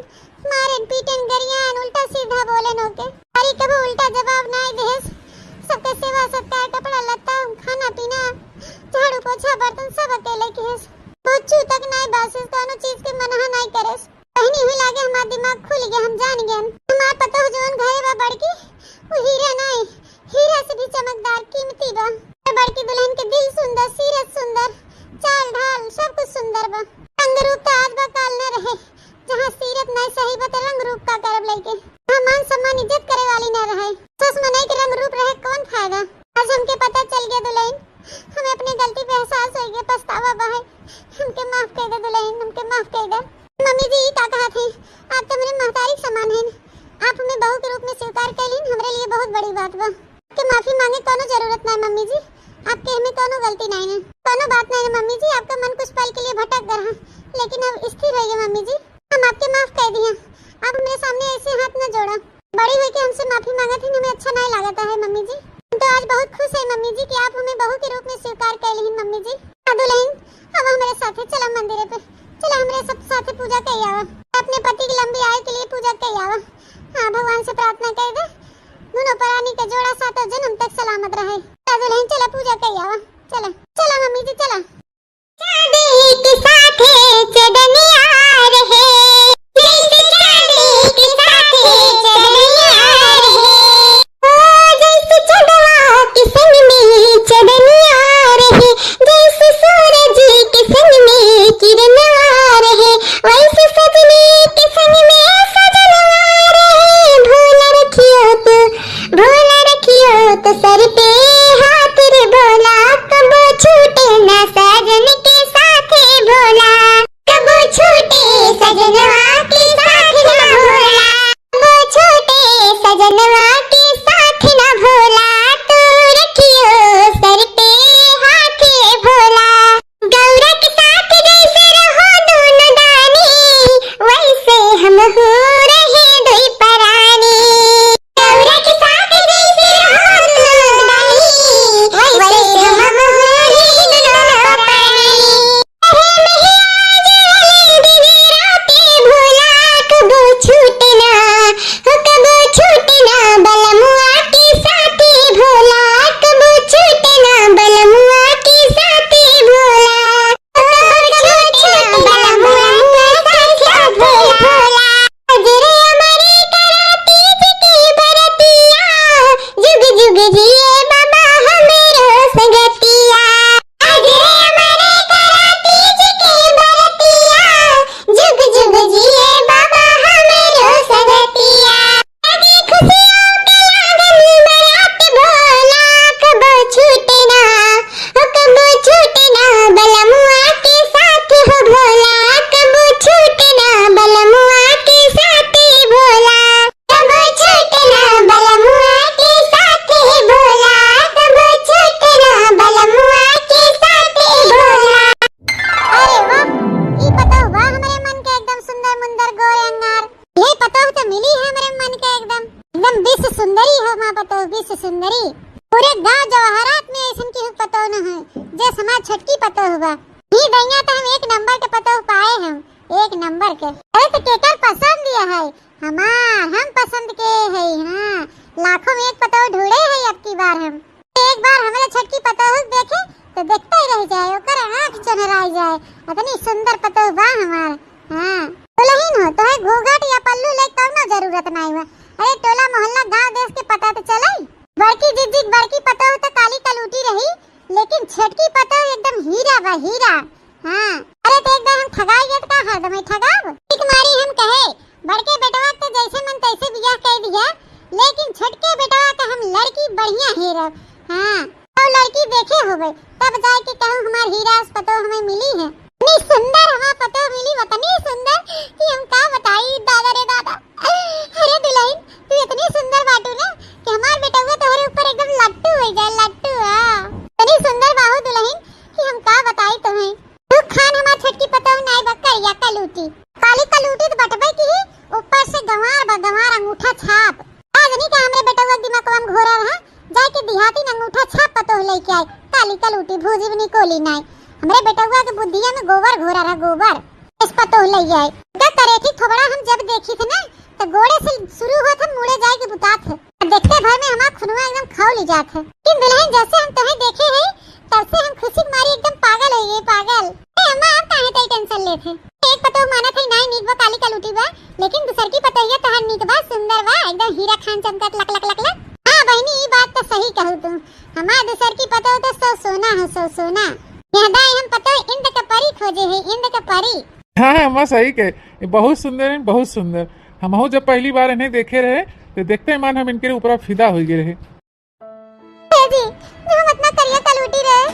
माफ कर दो। मम्मी जी का कहा थे, आप तो मेरे महतारी के समान हैं। आप हमें बहू के रूप में स्वीकार कैलीन, हमरे लिए बहुत बड़ी बात बा। के माफी मांगे कोनो जरूरत नहीं मम्मी जी, आपके में कोनो गलती नहीं है, कोनो बात नहीं है मम्मी जी। आपका मन कुछ पल के लिए भटक गया, लेकिन अब स्थिर रहिए मम्मी जी, हम आपके माफ कर दिए। आप मेरे सामने ऐसे हाथ न जोड़ा, बड़ी हुई के हमसे माफी मांगा थी, हमें अच्छा नहीं लगता है मम्मी जी। हम तो आज बहुत खुश है मम्मी जी कि आप हमें बहू के रूप में स्वीकार कैलीन मम्मी जी। दुल्हन अब हमारे साथ चला मंदिर पे, चला हमारे सब साथ पूजा कर आवा, अपने पति की लंबी आयु के लिए पूजा कर आवा। हाँ भगवान से प्रार्थना कर दे दोनों प्राणी का जोड़ा सातों जन्म तक सलामत रहे। दुल्हन चला पूजा कर आवा, चला चला मम्मी जी चला। चांदी के साथ चदनिया रहे, चांदी के साथ चदनिया रहे, ओ जैसे चंदवा के संग में चदनिया रहे, जैसे सूरज के संग में किरणवा रहे, वैसे सजनी के संग में सजनवा रहे। भोला रखियो तो सर पे हाथ रे भोला, कबो छूटे ना सजन के साथ भोला, कबो छूटे सजनवा के साथ ना भोला, कबो छूटे सजनवा के साथ ना भोला, तू रखियो सर पे हाथ भोला। गौरा के साथ जैसे रहो दोनों दानी, वैसे हम हो रहे दुई परानी। गौरा के साथ जैसे रहो दोनों दानी, वैसे हम हो रहे दोनों परानी। भोला कबो छूटना, कबो छूटना बलमुआ के साथ भोला, कबो छूटना बलमुआ के साथ भोला, कबो छूटना बलमुआ के साथ भोला। अजरे अमरे कराती जिकी बरतिया, जुग जुग जिए बाबा हमेरो संगतिया। अजरे अमरे कराती जिकी बरतिया, जुग जुग जिए बाबा हमेरो संगतिया। लगी खुशियों के लगन बरात भोला, कबो छूटना, कबो छूटना बलमुआ के साथ हो भोला, कबो छूटना बलमुआ के साथ भोला, कबो छूटना बलमुआ के साथ भोला, कबो छूटना बलमुआ के साथ भोला। अरे वाह, ई पतो बा हमारे मन के एकदम सुंदर मुंदर गोरे अंगार। ये पतो तो मिली है हमारे मन के एकदम विश्व सुंदरी हो मां पतो, विश्व सुंदरी। पूरे गांव जवाहरात में ऐसन की पतो न है जे समाज छटकी पतो हुआ। ही दैया तो हम एक नंबर के पतो पाए हम, एक नंबर के। अरे तो केकर पसंद दिया है हमार, हम पसंद के है। हां लाखों में एक पतो ढूंढे है अब की बार हम। एक बार हमारे छटकी पतो देखे तो देखते ही रह जाए, ओकर आंख चनरा जाए, इतनी सुंदर पतो बा हमार। हां दुल्हन हो तो है घूंघट या पल्लू ले कौनो जरूरत नहीं हुआ। अरे टोला मोहल्ला गांव देश के पता तो चलाई। बड़की जिज्जिक बड़की पतो तो काली कलूटी रही, लेकिन छटकी पतो एकदम हीरा बा हीरा। हां अरे तो एक बार हम ठगाई गए तो का हरदम ही ठगाब। एक मारी हम कहे बड़के बेटवा तो जैसे मन तैसे बियाह कर दिया, लेकिन छटके बेटवा का हम लड़की बढ़िया हेरब। हां तो लड़की देखे होबे तब जाए के कहूं हमार हीरा पतो हमें मिली है। इतनी सुंदर हमार पतो मिली, इतनी सुंदर कि हम का बताई दादा रे दादा। अरे दुल्हन तू इतनी सुंदर बाटू ना कि हमार बेटवा तोहरे ऊपर एकदम लट्टू हो जाए, लट्टू। हां इतनी सुंदर बाहु दुल्हन कि हम का बताई तुम्हें। तू खान हमार छटकी पतो नहीं बकर या कलूटी, काली कलूटी तो बटबे की ही, ऊपर से गंवार बा गंवार अंगूठा छाप। आज नहीं का हमरे बेटवा दिमाग में घोरा रहा, जाए के देहाती अंगूठा छाप पतो लेके आए, काली कलूटी भूजी बनी कोली नहीं। हमरे बेटवा के बुद्धिया में गोबर घोरा रहा, गोबर इस पतो ले आए। का करे थी थोबड़ा हम जब देखी थी ना तो गोड़े से शुरू होत हम मुड़े जाए के बुतात है, देखते भर में हमार खुनवा एकदम खौल जात है। कि दुल्हन जैसे हम तुम्हें देखे हैं तब से हम खुशी मारी एकदम पागल हो गए, पागल। ए अम्मा आप काहे तई टेंशन लेथे। एक पतो माना थे नहीं नीक बा काली कलूटी बा, लेकिन दूसर की पतोहिया तहार नीक बा, सुंदर बा, एकदम हीरा खान चमकत लक लक लक लक। हां बहनी ई बात तो सही कहू तू, हमार दूसर की पतो तो सौ सोना है, सौ सोना। यहदा हम पतो इंद का परी खोजे है, इंद का परी। हाँ अम्मा सही कहे, ये बहुत सुंदर है, बहुत सुंदर। हम जब पहली बार इन्हें देखे रहे तो देखते मान हम इनके ऊपर फिदा हो गए रहे। जी जो हम इतना करिया कलूटी रहे,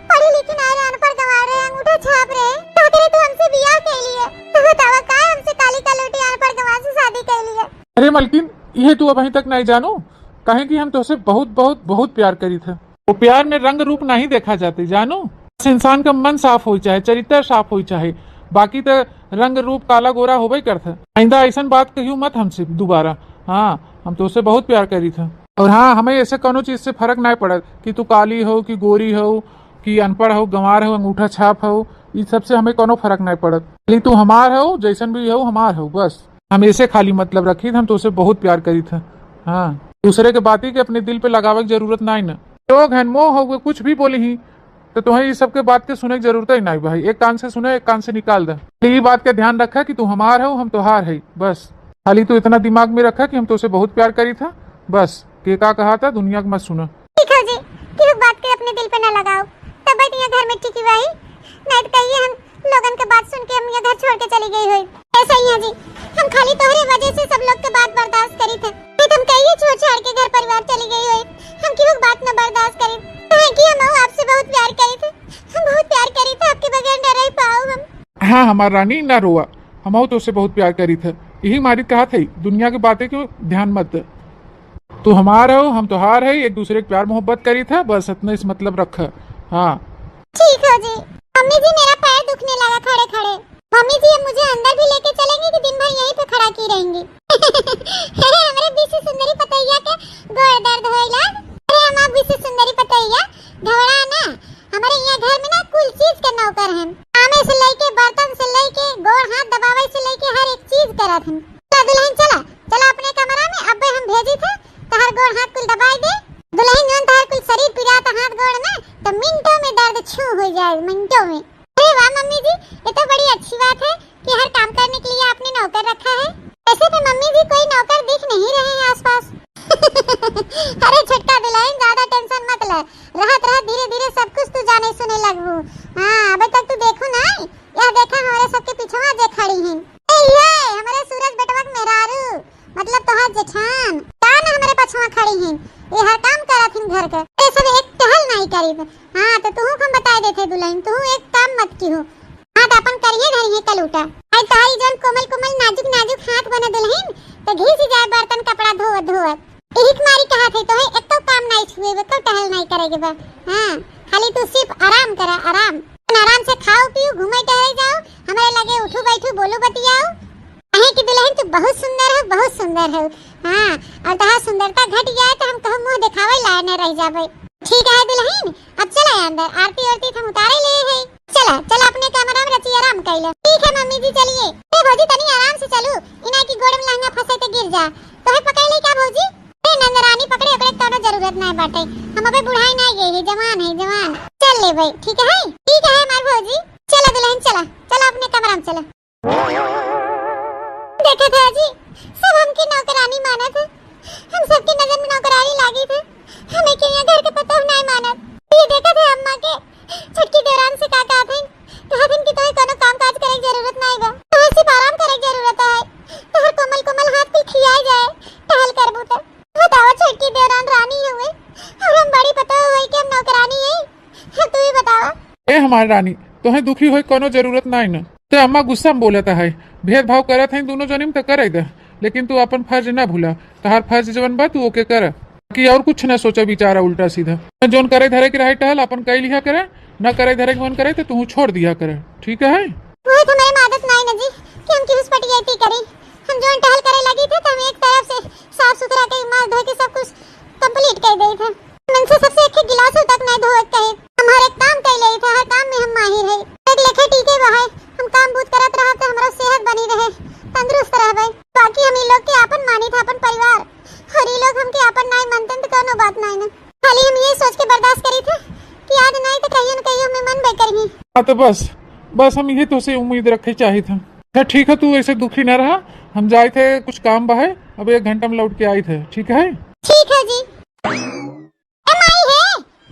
पढ़ी लिखी ना रहे, अनपढ़ गंवार रहे, अंगूठा छाप रहे, तो तेरे तू हमसे बियाह कर लिया। तो बतावा का हमसे काली कलोटी अनपढ़ गंवार से शादी कर लिया। अरे मलकिन, ये तू अभी तक नहीं जानो काहे कि हम तुझसे बहुत बहुत बहुत प्यार करी थे। वो प्यार में रंग रूप नहीं देखा जाते जानो। बस इंसान का मन साफ हो चाहे, चरित्र साफ हो चाहे, बाकी तो रंग रूप काला गोरा होबे करता। आइंदा ऐसा बात कहियो मत हमसे दोबारा। हाँ, हम तुझसे बहुत प्यार करी थे। और हाँ, हमें ऐसे कोनो चीज से फर्क नहीं पड़त कि तू काली हो कि गोरी हो कि अनपढ़ हो, गंवार हो, अंगूठा छाप हो, इस सब से हमें कोनो फर्क नहीं पड़त। खाली तू हमार हो, जैसन भी हो हमार हो, बस। हम ऐसे खाली मतलब रखी थे, हम तुझसे बहुत प्यार करी थे। हाँ, दूसरे के बाती के अपने दिल पे लगावे की जरूरत नहीं न। लोग हैं मोह हो कुछ भी बोली ही तो तुम्हें ये सब के बात के सुने की जरूरत ही नहीं भाई। एक कान से सुने, एक कान से निकाल दे। ये बात का ध्यान रखा कि तू हमार हो, हम तुहार है, बस। खाली तू इतना दिमाग में रखा कि हम तुझसे बहुत प्यार करी था, बस। के का कहा था दुनिया को मत सुना। ठीक है जी, कि बात के अपने दिल पे ना लगाओ। तब यहाँ घर में टिकी हुई नहीं तो कहिए हम लोगन के बात सुन के हम ये घर छोड़ के चली गई हुई। ऐसा ही है जी, हम खाली तोहरे वजह से सब लोग के बात बर्दाश्त करी थे। नहीं हम कहिए छोड़ छाड़ के घर परिवार चली गई हुई। हम की बात न बर्दाश्त करी कि हम आपसे बहुत प्यार करी थे। हम बहुत प्यार करी थे, आपके बगैर न रह पाओ हम। हाँ हमार रानी ना रोआ, हम तो उससे बहुत प्यार करी थे। यही मारी कहा थी दुनिया की बातें क्यों ध्यान मत दे। तू हमार हो, हम तुहार है, एक दूसरे के प्यार मोहब्बत करी था, बस इतना इस मतलब रखा। हाँ ठीक है जी। मम्मी जी मेरा पैर दुखने लगा खड़े खड़े। मम्मी जी अब मुझे अंदर भी लेके चलेंगी कि दिन भर यहीं पे खड़ा की रहेंगी? हमारे बीसी सुंदरी पतैया के गोड़ दर्द होइला। अरे हम बीसी सुंदरी पतैया घबरा ना। हमारे यहाँ घर में ना कुल चीज के नौकर हैं। आमे से लेके बर्तन से लेके गोड़ हाथ दबावे से लेके हर एक चीज करत हैं। चला दुल्हन चला चला अपने कमरा में। अबे हम भेजी थे तहर गोड़ हाथ कुल दबाई दे। दुल्हन जन तहर कुल शरीर पिराता हाथ गोड़ में तो मिनटों में दर्द छू हो जाए, मिनटों में। अरे वाह मम्मी जी, ये तो बड़ी अच्छी बात है कि हर काम करने के लिए आपने नौकर रखा है। ऐसे भी मम्मी जी कोई नौकर दिख नहीं रहे हैं आसपास। अरे छटका दुल्हन ज्यादा टेंशन मत ले। रहत रहत धीरे धीरे सब कुछ तू जाने सुने लगबू। हाँ अबे तक तू देखो ना, यह देखा हमारे सबके पीछे जे खड़ी हैं। ये हमारे सूरज बेटवा के मेहरारू मतलब तोहार जेठान का ना हमारे पछवा खड़ी हैं। ये हर काम करत हैं घर का। ये सब एक टहल नहीं करी। हाँ तो तू हम बता देते दुल्हन, तू एक काम मत की हो। हाँ तो अपन करिए धरी है कल उठा। आई तारी जन कोमल कोमल नाजुक नाजुक हाथ बने दुल्हन तो घिस जाए बर्तन कपड़ा धोवत धोवत। यही तुम्हारी कहा थी तो है एक तो काम नहीं छुए तो टहल नहीं करेगे बा। हाँ खाली तू सिर्फ आराम करा, आराम आराम से खाओ पियो घूमे टहल जाओ, हमारे लगे उठो बैठो बोलो बतियाओ। कहे कि दुल्हन तू बहुत सुंदर है, बहुत सुंदर है। हाँ और तहां सुंदरता घट जाए तो हम कहो मुंह दिखावे लायक न रह जाबे। ठीक है दुल्हन, अब चला अंदर आरती आरती हम उतारे ले है। चला चला अपने कमरा में रची आराम कर ले। ठीक है मम्मी जी चलिए। ए भौजी तनी आराम से चलो, इना की गोड़ में लहंगा फंसे तो गिर जा। तो है पकड़ ले क्या भौजी? ए नंदरानी पकड़े ओकरे कोनो जरूरत नहीं बाटे। हम अबे बुढ़ाई नहीं गई है, जवान है जवान। चल ले भाई ठीक है? ठीक है हमार भौजी। चला दुल्हन चला चला अपने कमरा में चला। देखे थे जी सब हमकी नौकरानी माना था। हम सबकी नजर में नौकरानी लागी थे। हमें क्यों यहाँ घर के पता नहीं माना। ये देखा थे अम्मा के छटकी दौरान से का कहा थे कि तो कोनो काम काज करे की जरूरत नहीं बा, तो सिर्फ आराम करे की जरूरत है। तो हर कोमल कोमल हाथ पे खियाई जाए टहल करबू तो बताओ छटकी दौरान रानी हुए और हम बड़ी पता हुई कि हम नौकरानी है। तू ही बतावा। ए हमारी रानी तुम्हें दुखी हो कोनो जरूरत नहीं न। तो अम्मा गुस्सा में बोलता है, भेदभाव करत है दोनों जनिम तो करे दे, लेकिन तू अपन फर्ज ना भूला। तहार फर्ज जवन बा तू ओके कर कि और कुछ न सोचा बिचारा उल्टा सीधा। जोन करे धरे की रहे टहल अपन कई लिया करे, न करे धरे की मन करे तो तू छोड़ दिया करे। ठीक है? वो तो मेरी आदत नहीं ना जी कि हम किस पटियाती करी। हम जोन टहल करे लगी थे तो हम एक तरफ से साफ सुथरा के माल धो के सब कुछ कंप्लीट कर दई थे। मन से सबसे एक गिलास तक नहीं धोत कहे। हमारे काम कर ले थे, हर काम में हम माहिर है। एक लेखे टीके बहाए हम काम बूत करत रहा तो हमारा सेहत बनी रहे, तंदुरुस्त रहे। बाकी हम लोग के अपन मानी था अपन परिवार और ये लोग हमके अपन नहीं मानते तो कोनो बात नहीं ना। खाली हम ये सोच के बर्दाश्त करी थे कि आज नहीं तो कहीं न कहीं हमें मन बेकर ही। हाँ तो बस हम ये तो से उम्मीद रखे चाहिए था। ठीक है तू ऐसे दुखी न रहा। हम जाए थे कुछ काम बा है, अब 1 घंटा में लौट के आई थे। ठीक है? ठीक है जी। ए माई है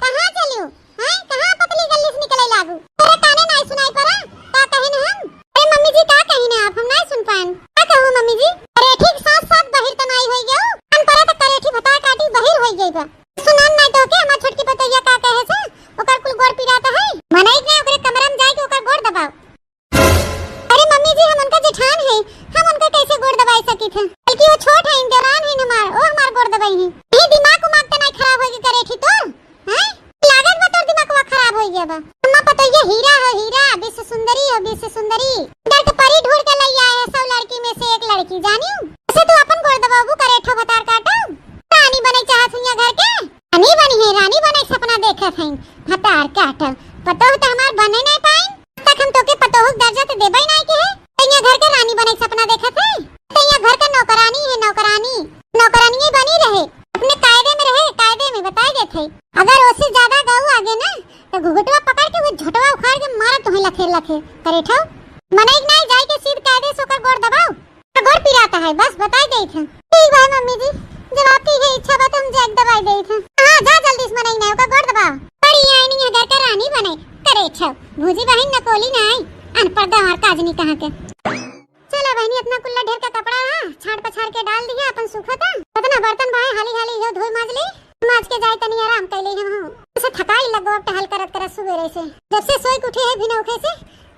कहां चलियो? हैं कहां पतली गली से निकले लागू? तेरे काने नहीं सुनाई पड़ा का कहे न हम? अरे मम्मी जी का कही ना आप, हम नहीं सुन पान। का कहूं मम्मी जी? अरे ठीक साथ साथ बहिर त नहीं होई गयो। अन परा त करेठी बता काटी बहिर होई गई बा। सुनान नहीं तो के हमार छोटकी पतैया का कहे से ओकर कुल गोड़ पिराता है। मनाई ने ओकरे कमरा में जाई के ओकर गोड़ दबाओ। सकी थे, बल्कि वो छोट है, इंदौरान है हमार, ओ हमार गोड़ दबाई है। ये दिमाग उमाग तो नहीं खराब होगी करे थी तो, हैं? लागत बा तोर दिमाग खराब हो गया बा। अम्मा पता ये हीरा है, हीरा विश्व सुंदरी है, विश्व सुंदरी। डर के परी ढूंढ के ले आए हैं 100 लड़की में से एक लड़की, जानियो। ऐसे तू अपन गोड़ दबाबू करे ठो बतार काटा। रानी बने चाहत हुई घर के, रानी बनी है, रानी बने सपना देखे थे बतार काटा। पतो तो हमार बने नहीं पाए तक हम तोके पतोह दर्जा तो देबे नहीं के है। तैया घर के रानी बने सपना देखा थे, तैया घर का नौकरानी है, नौकरानी नौकरानी ही बनी रहे, अपने कायदे में रहे, कायदे में बताए गए थे। अगर उससे ज्यादा गऊ आगे ना तो घुघुटवा पकड़ के वो झटवा उखाड़ के मारा तुम्हें लखे लखे करे ठो। मने नहीं जाए के सीध कायदे से कर गोड़ दबाओ, तो गोड़ पिराता है, बस बताए गई थे। ठीक है मम्मी जी, जब आपकी है इच्छा बात हम जग दबाई गई थे। हां जा जल्दी से मने नहीं का गोड़ दबाओ। बड़ी आई नहीं घर का रानी बने करे छो, भूजी बहन नकोली ना आई, अनपढ़ और काजनी कहां के। चला बहनी अपना कुल्ला ढेर का कपड़ा है छाड़ पछाड़ के डाल दिया, अपन सुखता इतना बर्तन भाई हाली हाली हो धोई माज ले, माज के जाए तनी आराम कैले हम हूं। उसे थकाई लगो अब टहल करत करत सुबेरे से, जब से सोई उठे है बिना उठे से,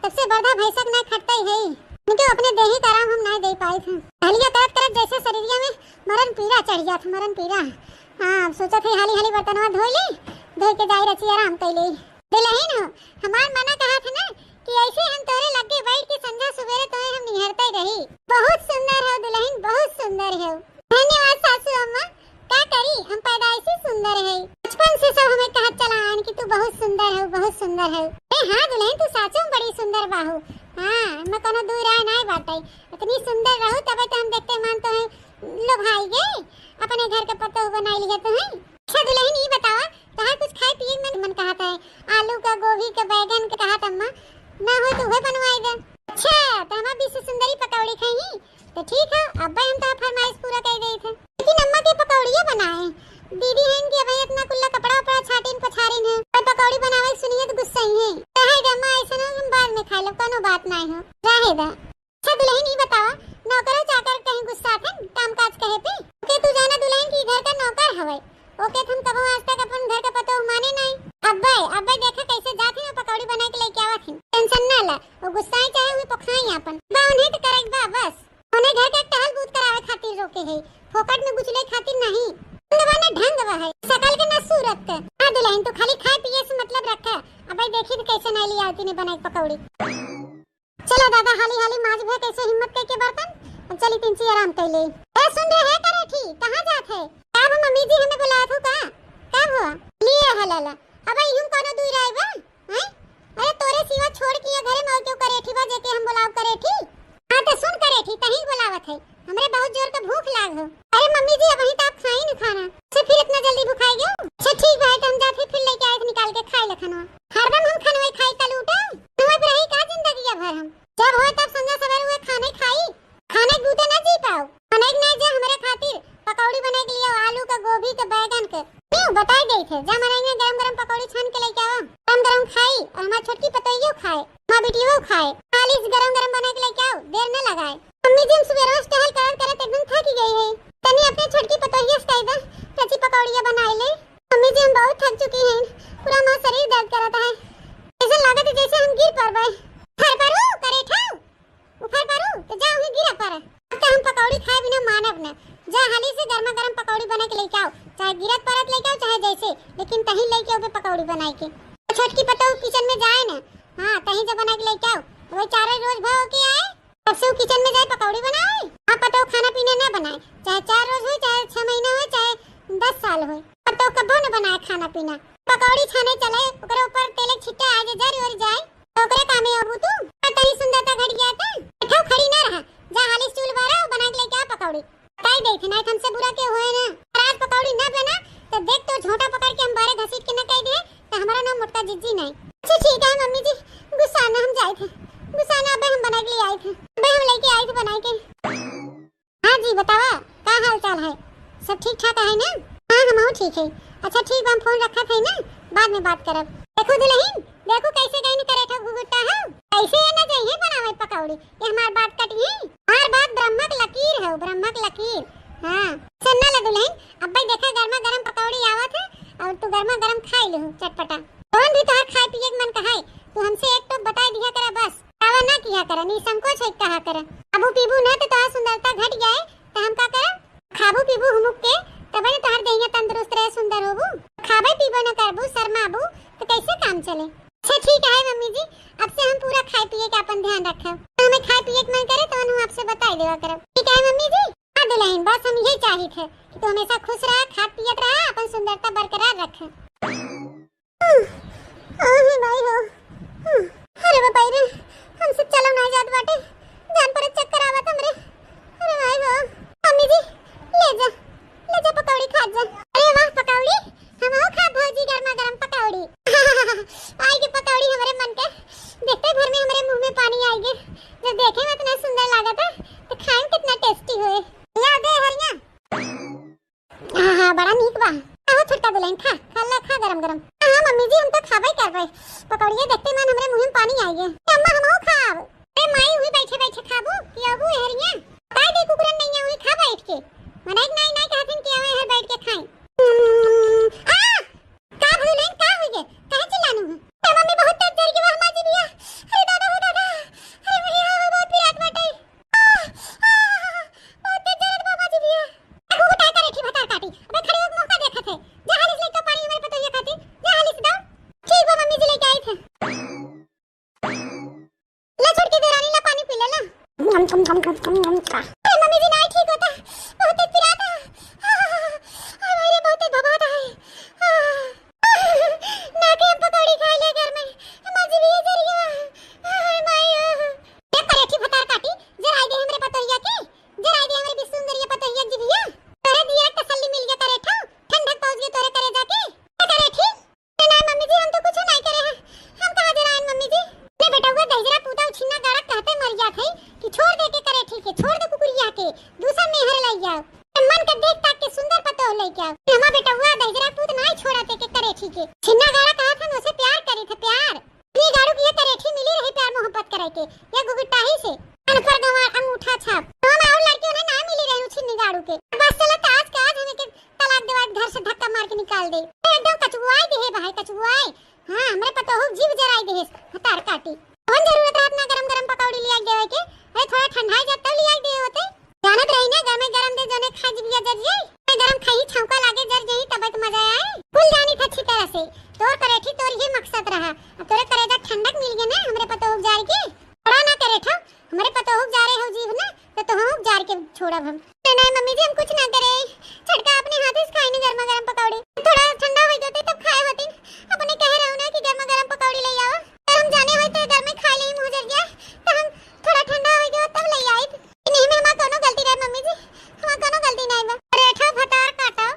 तब से बर्धा भैंसक ना खटता ही है, क्योंकि अपने देही का आराम हम नहीं दे पाए थे। टहलिया करत करत जैसे शरीरिया में मरण पीड़ा चढ़ गया था, मरण पीड़ा। हां सोचा थे हाली हाली बर्तनवा धोई ले, धोई के जाई रची आराम कैले। दिलहीन हो हमार मना कहा था ना कि ऐसे हम तोरे लगे बैठ के संध्या सवेरे तोरे हम निहरते रही। बहुत सुंदर है दुल्हन, बहुत सुंदर है। धन्यवाद सासू अम्मा, क्या करी हम पैदाइशी सुंदर है, बचपन से सब हमें कहत चला आन कि तू बहुत सुंदर है, बहुत सुंदर है। ए हां दुल्हन तू साचो में बड़ी सुंदर बाहू। हां मैं कोनो दूर आए नहीं बाटे, इतनी सुंदर रहू तबे तो हम देखते मान तो है लो भाई गए अपने घर का पत्ता बनाई लिया तो है। अच्छा दुल्हन ये बतावा कहा कुछ खाए पिए में मन कहा था, आलू का, गोभी का, बैगन का कहा अम्मा ना हो तो वह बनवाई दे। अच्छा तो हम भी सुंदरी पकौड़ी खाई तो ठीक है, अब हम तो फरमाइश पूरा कर गए थे, लेकिन अम्मा के पकौड़ियां बनाए दीदी हैं कि भाई इतना कुल्ला कपड़ा उपड़ा छाटीन पछारीन है और पकौड़ी बनावे सुनिए तो गुस्सा ही है। रहे दे अम्मा ऐसा ना हम बाद में खा लो, कोनो बात नहीं हो रहे दे। अच्छा दुल्हन ये बतावा नौकरों चाकर कहीं गुस्सा था काम काज कहे पे के तू जाना दुल्हन की घर का नौकर हवे, ओके तुम कबो आज तक अपन घर का पतो माने नहीं। अब्बे देखा कैसे जाती ना पकौड़ी बना के लेके आवा थी, टेंशन ना ला, वो गुस्सा ही चाहे हुए पखाई अपन बा उन्हें तो करेक बा, बस उन्हें घर का टहल बूत करावे खातिर रोके है, फोकट में गुचले खातिर नहीं। दवाना ढंग वा है सकल के ना सूरत के। हां दुल्हन तो खाली खाए पिए से मतलब रखा, अबे देखी तो कैसे नहीं लिया आती ने बनाई पकौड़ी। चलो दादा हाली हाली माज भे कैसे हिम्मत करके बर्तन चली पिंची आराम कर ले। ए सुन रहे है करे थी कहां जात है, अब मम्मी जी हमें बुलाया था का कब हुआ लिए हलाला अब यूं कोनो दूर आए बा हैं। अरे तोरे सिवा छोड़ के घरे में क्यों करे थी बा जेके हम बुलाव करे थी। हां तो सुन करे थी तही बुलावत है, हमरे बहुत जोर का भूख लाग हो। अरे मम्मी जी अब ही तो आप खाई न खाना से फिर इतना जल्दी भूखाई गयो। अच्छा ठीक है तो हम जाते फिर लेके आए निकाल के खाई ल खाना, हरदम हम खानवे खाई का लूटा हमें पर ही का जिंदगी है भर, हम जब होए तब संजा सवेरे हुए खाने खाई, खाने बूते ना जी पाओ, खाने नहीं जे हमरे खातिर पकौड़ी बना के लिए आलू का, गोभी का, बैगन के क्यों बताई गई थे जा मनाएंगे गरम गरम पकौड़ी छान के लेके आओ, गरम गरम खाई और हमारी छोटकी पतोइयो खाए, मां बेटियो खाए, खाली गरम गरम बना के लेके आओ, देर न लगाए। मम्मी जी हम सुबह रोज टहल करत एकदम थक गई है, तनी अपनी छोटकी पतोइयो से कह दे कच्ची पकौड़ियां बनाई ले। मम्मी जी हम बहुत थक चुकी हैं, पूरा हमारा शरीर दर्द करता है, ऐसा लागत है जैसे हम गिर पड़ गए। फर परू करे ठाओ ऊपर परू तो जा वहीं गिरा पर, अब तो हम पकौड़ी खाए बिना मानव न, जा हाली से गरमा गरम पकौड़ी बना के लेके आओ, चाहे गिरत परत लेके आओ चाहे जैसे, लेकिन तही लेके आओ पकौड़ी बनाई के। छोटकी पतो किचन में जाए ना, हां तही जब बना के लेके आओ, वो चारों रोज भाव के आए तब से किचन में जाए पकौड़ी बनाए। हां पतो खाना पीना ना बनाए, चाहे 4 रोज हो चाहे 6 महीना हो चाहे 10 साल हो, पतो कबो न बनाए खाना पीना। पकौड़ी छाने चले ओकरे ऊपर तेल छिट्टा आ जाए और जाए तो ओकरे कामे अबू तू तही सुंदरता घट गया था, बैठो खड़ी ना रहा, जा हाली स्टूल बारा बना के लेके आ पकौड़ी बताई दे थे ना, हमसे बुरा के होए ना। आज पकौड़ी ना बना तो देख तो झोटा पकड़ के हम बारे घसीट के न कह दे तो हमारा नाम मोटका जिज्जी नहीं। अच्छा ठीक है मम्मी जी गुस्सा ना हम जाए थे, गुस्सा ना अब हम बना के लिए आए थे, अब हम लेके आए थे बनाई के। हां जी बतावा का हाल चाल है, सब ठीक ठाक है ना। हां हम ठीक है। अच्छा ठीक हम फोन रखा थे ना बाद में बात करब। देखो दुल्हन देखो कैसे गई न करे था गुगुटा है, ऐसे ना जाइए बनावे पकौड़ी, ये हमार बात कटी है, हमार बात ब्रह्मक लकीर है, ब्रह्मक लकीर। हां सुनना ले दुल्हन अब भाई देखा गरमा गरम पकौड़ी आवत है और तू गरमा गरम खाई ले चटपटा, कौन भी तोहर खाए पिए मन कहाई तू हमसे एक तो बता दिया करे बस, कावा ना किया कर, नी संकोच है कहा कर। खाबू पीबू ना तो तोहार सुंदरता घट जाए तो हम का करब? खाबू पीबू हुमुक के तबे न तोहार देहिया तंदुरुस्त रहे, सुंदर होबू। खाबे पीबो न करबू, शर्माबू तो कैसे काम चले? अच्छा ठीक है मम्मी जी, अब से हम पूरा खाए पिए के अपन ध्यान रखब। हमें खाए पिए के मन करे तो हम आपसे बता देवा करब। ठीक है मम्मी जी? हां दुल्हन, बस हम यही चाहिए थे कि तू हमेशा खुश रह, खात पियत रह, अपन सुंदरता बरकरार रख। ओहे भाई हो। अरे बाबा रे, हमसे चलो नहीं जात बाटे, जान पर चक्कर आवत हमरे। अरे भाई हो। मम्मी जी ले जा पकौड़ी खा जा। अरे वाह पकौड़ी, हम आओ खा भौजी गरमा गरम पकौड़ी। आई के पकौड़ी हमारे मन के देखते भर में हमारे मुंह में पानी आएगी। जब देखे में इतना सुंदर लागत है तो खाएं कितना टेस्टी होए। याद है हरिया? हां बड़ा नीक बा। आओ छोटा दुल्हन खा गरम गरम। हां मम्मी जी हम तो खाबे कर रहे। पकौड़ियां देखते मन हमारे मुंह में पानी आई है। अम्मा हम आओ खाब। अरे माई हुई बैठे बैठे खाबू कि अबू हरिया? ताई दे कुकुरन नहीं हुई खा बैठ के। मनाई नहीं कहथिन कि आवे है बैठ के खाएं। का भूले का हो गए काहे चिल्लानु है? ए मम्मी बहुत तेज जर के हमार जी बिया। अरे दादा हो दादा, अरे भैया बहुत पिरात बाटे। बहुत तेज जर बाबा जी बिया। अब उठा कर रखी भतार काटी। अबे खड़े होके मौका देखत है। जा हालिस ले तो पानी हमारे पतोहिया खाती। जा हालिस दो। ठीक बा मम्मी जी लेके आई थे। ले छोड़ के देरानी ला पानी पी ले ला। का। अरे मम्मी जी नहीं ठीक होता। बहुत तेज पिरात है। अरे बहुत तेज भगाता है। ना के हम पकौड़ी खा ले घर में। माजी भी जरिया। Hi my. ये परेठी भतार काटी जराई दे हमरे पतोहिया के। जराई दे हमरे बिसुंदरिया पतोहिया जी भैया। तोरे दिया तसल्ली मिल गया करे ठो। ठंडक पहुंच गई तोरे करे जाके। करे ठीक? नहीं मम्मी जी हम तो कुछ नहीं करे हैं। हम कहां जराएं मम्मी जी? ने बेटा हुआ दहजरा पूता छिन्ना गाड़ा कहते मर जात है कि छोड़ दे के करे ठीक है। छोड़ दे कुकुरिया के। दूसरा मेहर ले जाओ। मन के देख ताक के सुंदर पतोह ले के आओ। हमारा बेटा हुआ दहजरा पूत नहीं छोड़ते के करे ठीक है। छिन्ना गाड़ा कहा था उसे प्यार करी थे प्यार। ये गाड़ू की ये करे ठीक मिली रही प्यार मोहब्बत करे के। ये गुगुटा ही से अनपर गंवार अंगूठा छाप। तो हम और लड़कियों ने ना मिली रही छिन्नी गाड़ू के। बस चला आज का आज हमें के तलाक देवा घर से धक्का मार के निकाल दे। एकदम कचुआई दे है भाई कचुआई। हां हमरे पतोह जीव जराई दे हतार काटी। कौन जरूरत रात ना गरम गरम पकौड़ी लिया देवे के? अरे थोड़ा ठंडा जा तब लिया दे होते। जानत रही ना घर में गरम दे जोने खा जिबिया जर जाई। मैं गरम खाई छौका लागे जर जाई तब तो मजा आए। फुल जानी था अच्छी तरह से। तोर करेठी तोर ये मकसद रहा। अब तोरे करेजा ठंडक मिल गया ना हमरे पतोह जार के। बड़ा ना करे था हमरे पतोह जारे हो जीव ना तो हम जार के छोड़ब हम। नहीं मम्मी जी हम कुछ ना करे। छटका अपने हाथ से खाई नहीं गरमा गरम पकौड़ी। थोड़ा ठंडा हो जाते तब खाए होती। अपने कह रहा हूं ना कि गरमा गरम पकौड़ी ले आओ। हम जाने होय तो घर में खा ले मुंह जर गया तो हम थोड़ा ठंडा हो गया तब ले आई। नहीं में हमार कोनो गलती रहे मम्मी जी। हमार कोनो गलती नहीं बा। रेठा भतार काटा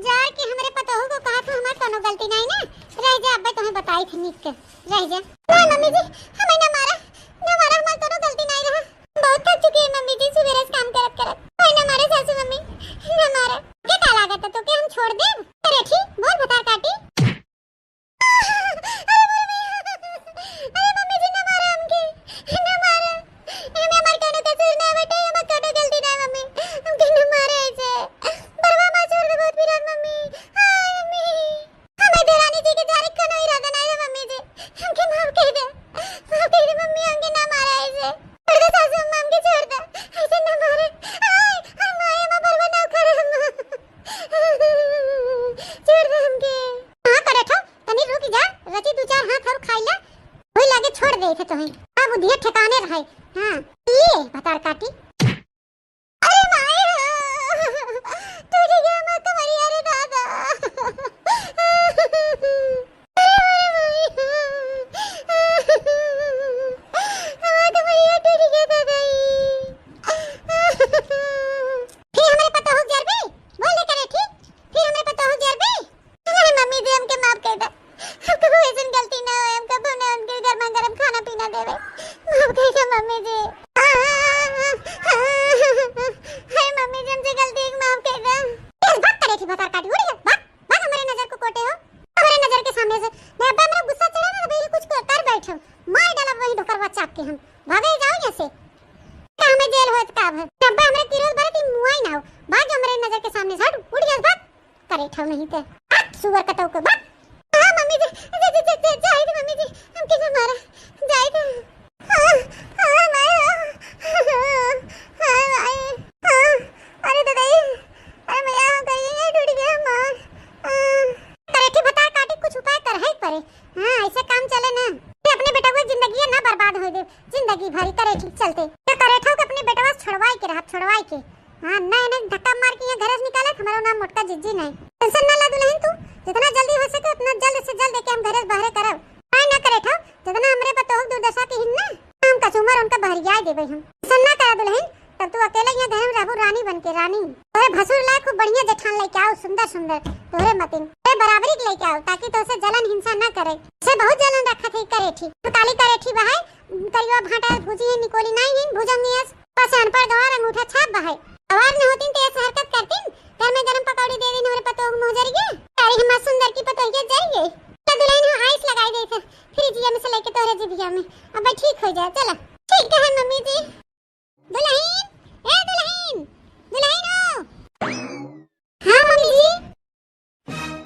जार के हमरे पतोह को कहा था हमार कोनो गलती नहीं ना। रह जा अब तुम्हें बताई थी नीक के। रह जा। ना मम्मी जी हमें ना मारा हमार कोनो गलती नहीं रहा। बहुत थक चुकी है मम्मी जी सुबह से काम करत करत। कोई ना मारे सासू मम्मी ना मारे। क्या लागत है तो के हम छोड़ दे? अरे ठीक बोल भतार काटी। अरे मम्मी जी ना मारे हमके। ना मारे। हमें हमार कोनो कसूर ना बेटे हमार कोनो गलती ना मम्मी। हमके ना मारे ऐसे। बरवा मा छोड़ दे बहुत पिरात मम्मी। हां मम्मी। हमें देरानी जी के द्वार कोनो इरादा नहीं है मम्मी जी। हमके माफ कर दे। माफ कर दे मम्मी हमके ना मारे ऐसे। छोड़ दे सासू अम्मा हमके छोड़ दे। ऐसे ना मारे। हाय माय मा बरवा ना करे हम। छोड़ दे हमके। हां करे ठो तनी रुक जा। रची दो चार हाथ और खाई ला। वही लागे छोड़ दे थे तोहे। अब बुधिया ठिकाने रहे। हां ये भतार काटी। अरे माय टूट गया मैं कमरिया रे दादा। नहीं तो सुअर कटौ के बात। हां मम्मी जी जाई मम्मी जी हमके ना मारा जाई तो। अरे दादाई, अरे मैया हम कहीं टूट गया मां। करेठी बता काटी कुछ उपाय कर है परे। हां ऐसे काम चले ना, अपने बेटा को जिंदगी ना बर्बाद हो दे, जिंदगी भरी करेठी चलते तो करेठो के अपने बेटवा छुड़वाई के रहा, छुड़वाई के। हां नहीं धक्का मार के यहाँ घर से निकाले, हमारा नाम मोटका जिज्जी नहीं। टेंशन ना ला दुल्हन तू, जितना जल्दी हो सके उतना जल्द से जल्द के हम घर से बाहर करब। काय ना करेठो, जितना हमरे पतो दुर्दशा की हिन ना, हम कचुमर उनका बहरिया देबे हम। टेंशन ना करा दुल्हन, तब तू अकेले यहाँ घर में रहबू रानी बन के, रानी। तोरे भसुर ला खूब बढ़िया जेठान लेके आओ, सुंदर सुंदर तोरे मतिन ते बराबरी के लेके आओ, ताकि तो से जलन हिंसा ना करे। से बहुत जलन रखा थी करेठी, तो काली करेठी बहाय करियो भाटा भुजी है निकोली नहीं है भुजंगी है पास अनपढ़ गवार अंगूठा छाप बहाय। अवार न होतिन ते ऐसे हरकत करतिन, घर में गरम पकौड़ी दे दिन हमरे पतो मोजरिए, तारी हम सुंदर की पतो ये जाइए। तो दुल्हन हम आइस लगाई दे थे फ्रिजिया में से लेके तोरे जिभिया में, अब ठीक हो जाए। चला ठीक है मम्मी जी। दुल्हन ए दुल्हन, दुल्हन ओ। हां मम्मी जी।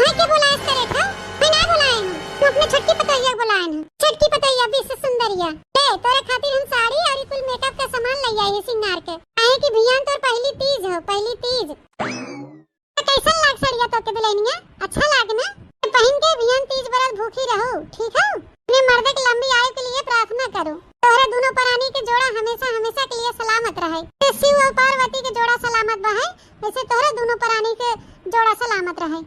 हां क्या बोला इस तरह था? मैं ना बुलाए हूं, तू अपने छटकी पतैया बुलाए हूं। छटकी पतैया भी से सुंदरिया ले तोरे खातिर हम साड़ी और कुल मेकअप का सामान ले आई है सिंगार के। काहे कि भियान तोर पहली तीज हो, पहली तीज। कैसा लाग सड़िया तो के दुल्हनिया? अच्छा लाग ना? पहन के भियान तीज बरस भूखी रहो, ठीक है? अपने मर्द की लंबी आयु के लिए प्रार्थना करो, तोरे दोनों प्राणी के जोड़ा हमेशा हमेशा के लिए सलामत रहे। शिव और पार्वती के जोड़ा सलामत बहे, वैसे तोरे दोनों प्राणी के जोड़ा सलामत रहे।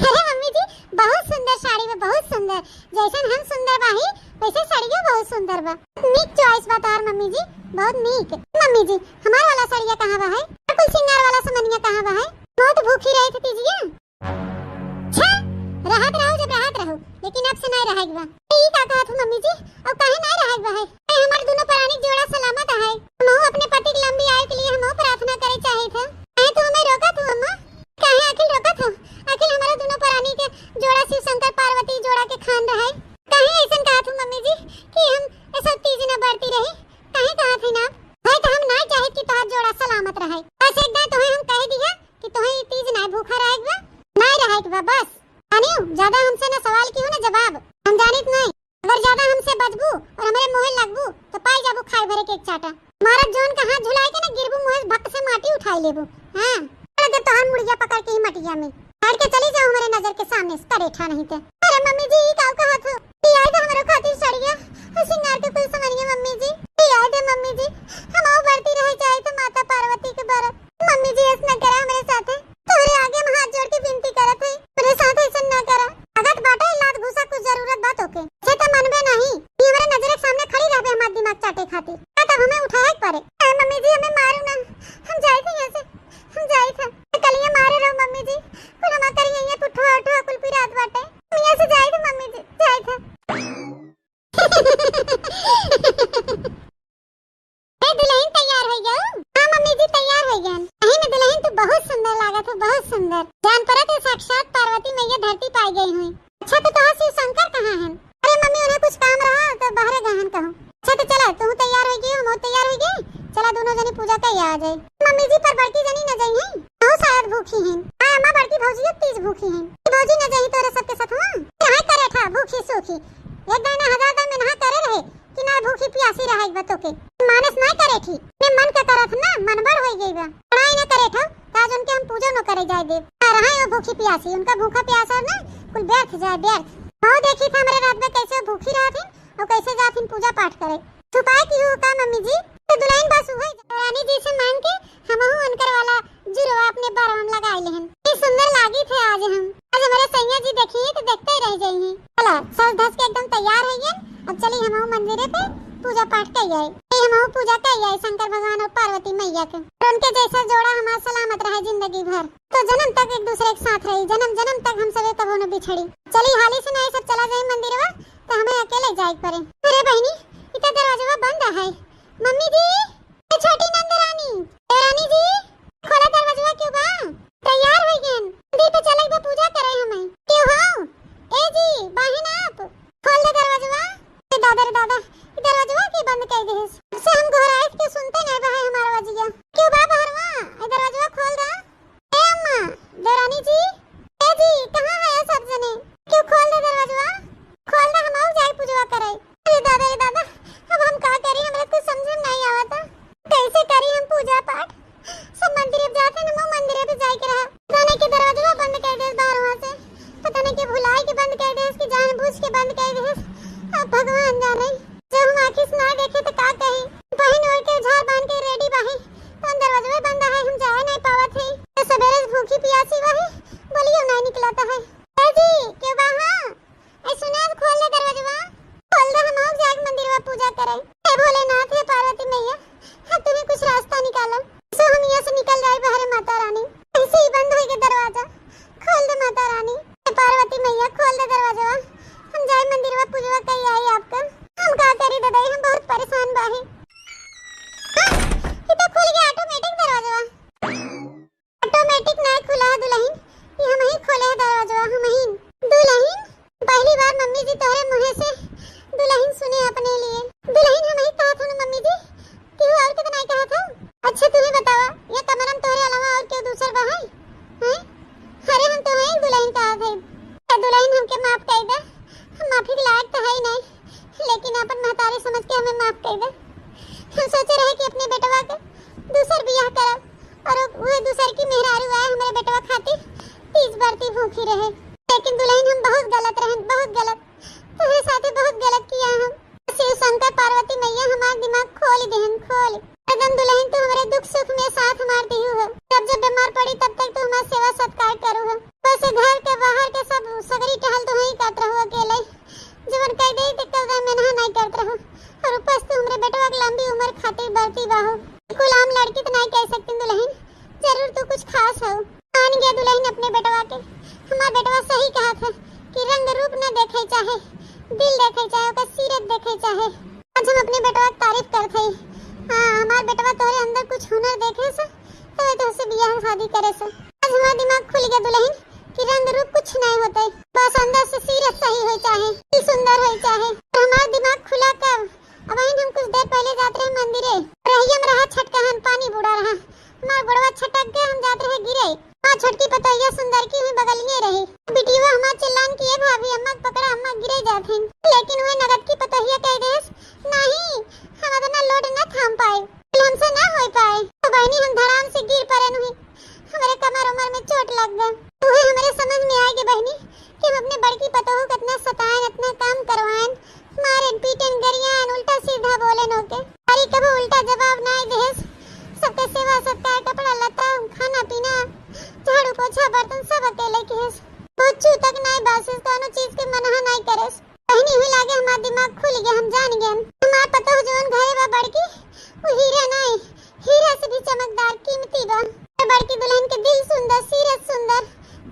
अरे मम्मी जी बहुत सुंदर साड़ी में, बहुत सुंदर। जैसन हम सुंदर बाही वैसे साड़ियों बहुत सुंदर बा। नीक चॉइस बता और मम्मी जी, बहुत नीक। मम्मी जी हमार वाला साड़िया कहां बा है? कुल सिंगार वाला समनिया कहां बा है? बहुत भूखी रही थी तीजिया। अच्छा राहत रहो जब राहत रहो, लेकिन अब से नहीं रहेगी बा। ई का कहत हूं मम्मी जी, अब काहे नहीं रहेगी बा है? हमार दोनों प्राणी जोड़ा सलामत है। हम अपने पति की लंबी आयु के लिए हम प्रार्थना करे चाहे थे। काहे तू हमें रोका तू अम्मा? काहे आखिर रोका था? आखिर हमारा दोनों प्राणी के जोड़ा शिव शंकर पार्वती जोड़ा के खान रहे। काहे ऐसन कहा तू मम्मी जी कि हम ऐसा तीज न बढ़ती रही? काहे कहा थे ना? भाई तो हम ना चाहे कि तोहार जोड़ा सलामत रहे। बस एक दिन तोहे हम कह दिया कि तोहे ये तीज ना भूखा रहेगा, नहीं रहेगा बस। जानियो ज्यादा हमसे ना सवाल की हो ना जवाब, हम जानित नहीं। अगर ज्यादा हमसे बचबू और हमारे मोह लगबू तो पाई जाबू खाए भरे के एक चाटा। मारा जोन का हाथ झुलाए के ना गिरबू मोह भक्त से माटी उठाई लेबू। हां अगर तोहार मुड़िया पकड़ के ही मटिया में बैठ के चली जाओ हमारे नजर के सामने से, करेठा नहीं थे। अरे मम्मी जी का कहत हो कि आए तो हमारे खातिर सड़िया और सिंगार के कुल समनिया मम्मी जी। आए थे मम्मी जी, हम आओ बढ़ती रह जाए तो माता पार्वती के बरत। मम्मी जी ऐसा ना करा हमारे साथ, तोरे आगे हम हाथ जोड़ के विनती करत है, मेरे साथ ऐसा ना करा। अगर बाटा लात घुसा कुछ जरूरत बात होके से तो मनबे नहीं, ये हमारे नजर के सामने खड़ी रहबे हमार दिमाग चाटे खातिर। तब हमें उठाए पड़े। मम्मी जी हमें मारो ना, हम जाए थे यहाँ से, हम जाए थे कलिया मारे रहो मम्मी जी। कुल हम करिए ये पुठो उठो कुल पी रात बाटे, हम यहाँ से जाए थे मम्मी जी, जाए थे। ए दुल्हन तैयार हो गया? हां मम्मी जी तैयार हो गया। कहीं में दुल्हन तू बहुत सुंदर लागत हो, बहुत सुंदर। जान पड़ा तो साक्षात पार्वती मैया धरती पाई गई हुई। अच्छा तो तोहार शिव शंकर कहां हैं? अरे मम्मी उन्हें कुछ काम रहा तो बाहर गहन कहूं। अच्छा तो चला तू तैयार हो गई, हम तैयार हो गए, चला दोनों जनी पूजा के आ जाए। मम्मी जी पर बड़की जनी न जाई हैं, बहुत शायद भूखी हैं। हां अम्मा बड़की भौजी तीज भूखी हैं, भौजी न जाई तोरे सबके साथ। हां यहां करे था भूखी सूखी एक दिन हजार दिन में नहा करे रहे कि ना भूखी प्यासी रहे बतो के मानस नहीं करे थी। मैं मन का करत ना मनबड़ हो गई बा, पढ़ाई न करे था ताज उनके हम पूजा न करे जाए दे रहा है। वो भूखी प्यासी उनका भूखा प्यासा ना कुल व्यर्थ जाए व्यर्थ। हां देखी था हमारे रात में कैसे भूखी रहा थी और कैसे जाथिन पूजा पाठ करे। छुपाए की हो का मम्मी जी? तो दुल्हन बस हुई रानी जी से मांग के हमहु उनकर वाला जुड़वा अपने बारम लगाए लेहन। ये सुंदर लागी थे आज हम। आज हमारे सैया जी देखिए तो देखते ही रह जाइए। चला सज धज के एकदम तैयार हो गए, अब चली हमहु मंदिर पे पूजा पाठ कर आए। हमहु पूजा कर आए शंकर भगवान और पार्वती मैया के, और उनके जैसा जोड़ा हमारा सलामत रहे जिंदगी भर। तो जन्म तक एक दूसरे के साथ रही, जन्म जन्म तक हम सबे कबो न बिछड़ी। चली हाली से नहीं सब चला जाए मंदिरवा, तो हमें अकेले जाए पड़े। अरे बहनी इतना दरवाजा बंद है। मम्मी जी छोटी नंदरानी रानी जी खोला दरवाजा क्यों बा? तैयार हो गए मंदिर पे चले बा पूजा करे हमें। क्यों हो ए जी बहन आप खोल दे दरवाजा। ए दादा रे दादा दरवाजा के बंद कर दे से हम घोराए के सुनते नहीं बा हमारा वजिया। क्यों बा बहरवा ए दरवाजा खोल दा। ए अम्मा देरानी जी ए जी कहां है सब जने? क्यों खोल दे दरवाजा, खोल दे हम आओ जाए पूजा करे। अरे दादा अब हम का करें? जाए के रहा। पता नहीं कि दरवाजा बंद कर दे बाहर वहां से, पता नहीं कि भुलाए के बंद कर दे, इसकी जानबूझ के बंद कर दे। अब भगवान जाने जब हम आंखें से ना देखे तो का कही। बहन ओढ़ के झाड़ बांध के रेडी बाही तो दरवाजा बंद है, हम जा नहीं पावत है। तो सवेरे भूखी प्यासी बाही बोलियो नहीं निकलता है। ए जी क्यों बाहा ऐ सुना खोल दे दरवाजा, खोल दे, हम आउ जाके मंदिर में पूजा करे। हे भोलेनाथ हे पार्वती मैया, हाँ तुम्हें कुछ रास्ता निकालो सो हम यहाँ से निकल जाए बाहर। माता रानी ऐसे ही बंद होएगा दरवाजा, खोल दे माता रानी। हे पार्वती मैया खोल दे दरवाजा, हम जाए मंदिर में पूजा कई आई आपका। हम का करी दादाई, हम बहुत परेशान बाहे। ये तो खुल गया ऑटोमेटिक दरवाजा, ऑटोमेटिक नहीं खुला है दुल्हन, ये हम ही खोले है दरवाजा। हम ही दुल्हन पहली बार मम्मी जी तोहरे मुंह से दुल्हन सुने अपने लिए। दुल्हन हम ही कहा था ना मम्मी जी, क्यों और कितना कहा था। अच्छा तुम्हें बतावा ये कमरा में तोहरे अलावा और क्यों दूसर बा है? अरे हम तुम्हें दुल्हन कहा थे। दुल्हन हमके माफ कर दे, हम माफी के लायक तो है ही नहीं, लेकिन अपन महतारी समझ के हमें माफ कर दे। हम सोचे रहे कि अपने बेटवा के दूसर बियाह करब और वो दूसर की मेहरारू आए हमारे बेटवा खातिर 30 बरती भूखी रहे। लेकिन दुल्हन हम बहुत गलत रहे, बहुत गलत, तुम्हारे साथ बहुत गलत किया हम। शिव शंकर पार्वती मैया हमारा दिमाग खोल देहन, खोल एकदम। दुल्हन तो हमारे दुख सुख में साथ हमार दिहु है, जब जब बीमार पड़ी तब तक तो हमारा सेवा सत्कार करू है। वैसे घर के बाहर के सब सगरी टहल तो ही करत रहो अकेले, जीवन कह दे तो कल मैं नहीं करत रहो। और ऊपर से हमारे बेटवा की लंबी उम्र खातिर बढ़ती बाहो। बिल्कुल आम लड़की तो नहीं कह सकती दुल्हन, जरूर तू कुछ खास हो। मान गया दुल्हन अपने बेटवा के, हमारा बेटवा सही कहा था कि रंग रूप न देखे चाहे दिल देखे चाहे ओकर सीरत देखे चाहे। आज हम अपने बेटवा की तारीफ करते हैं। हाँ हमारा बेटवा तोरे अंदर कुछ हुनर देखे से तो उससे बियाह शादी करे से। आज हमारा दिमाग खुल गया दुल्हन कि रंग रूप कुछ नहीं होते, बस अंदर से सीरत सही हो चाहे, दिल सुंदर हो चाहे। तो हमारा दिमाग खुला कब, अब हम कुछ देर पहले जाते रहे मंदिरे, रहिया में रहा छटकाहन पानी बुड़ा रहा, हमारा बड़वा छटक गए, हम जाते रहे गिरे। माँ छोटकी पतैया सुंदर की हुई बगल में रही, बिटिया हमारा चिल्लान किए भाभी अम्मा पकड़ा, अम्मा गिरे जाते। लेकिन वह नगद की पतैया कह दे नहीं हम इतना लोड न थाम पाए, हमसे न हो पाए। तो बहनी हम धड़ाम से गिर पड़े, नहीं हमारे कमर उमर में चोट लग गई। तुम्हें हमारे समझ में आएगी बहनी कि हम अपने बड़की पतोहू को इतना सताएं, इतना काम करवाएं, मारें पीटें गरियान, उल्टा सीधा बोले नोके। अरे कभी उल्टा जवाब ना दे, सबके सेवा सत्कार, कपड़ा लता, खाना पीना, झाड़ू पोछा बर्तन सब अकेले के है। बच्चू तक नहीं बस दोनों चीज के मना नहीं करे। कहनी हुई लागे हमारा दिमाग खुल गया, हम जान गए हमारा पतोहू जवन घरे बा बड़की वो हीरा नहीं, हीरा से भी चमकदार कीमती बा। बड़की दुल्हन के दिल सुंदर, सीरत सुंदर,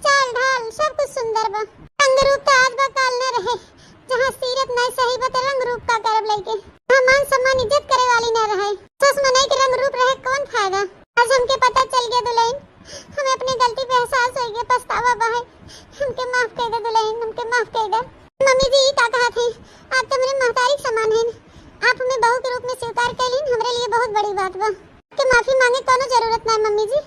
चाल ढाल सब कुछ सुंदर बा। रंग रूप तो आज बा काल न रहे, जहाँ सीरत नहीं सही बा रंग रूप का करब लेके मान सम्मान इज्जत करे वाली न रहे। सोच मनाई के रंग रूप रहे कौन फायदा। आज हमके पता चल गया दुल्हन, हमें अपनी गलती पे एहसास हो गया, पछतावा बा है। हमके माफ कर दे दुल्हन, हमके माफ कर दे। मम्मी जी का कहा थे आप तो मेरे महतारी समान हैं, आप हमें बहू के रूप में स्वीकार कैलीन, हमारे लिए बहुत बड़ी बात बा। कि माफी मांगे कोनो जरूरत नहीं मम्मी जी,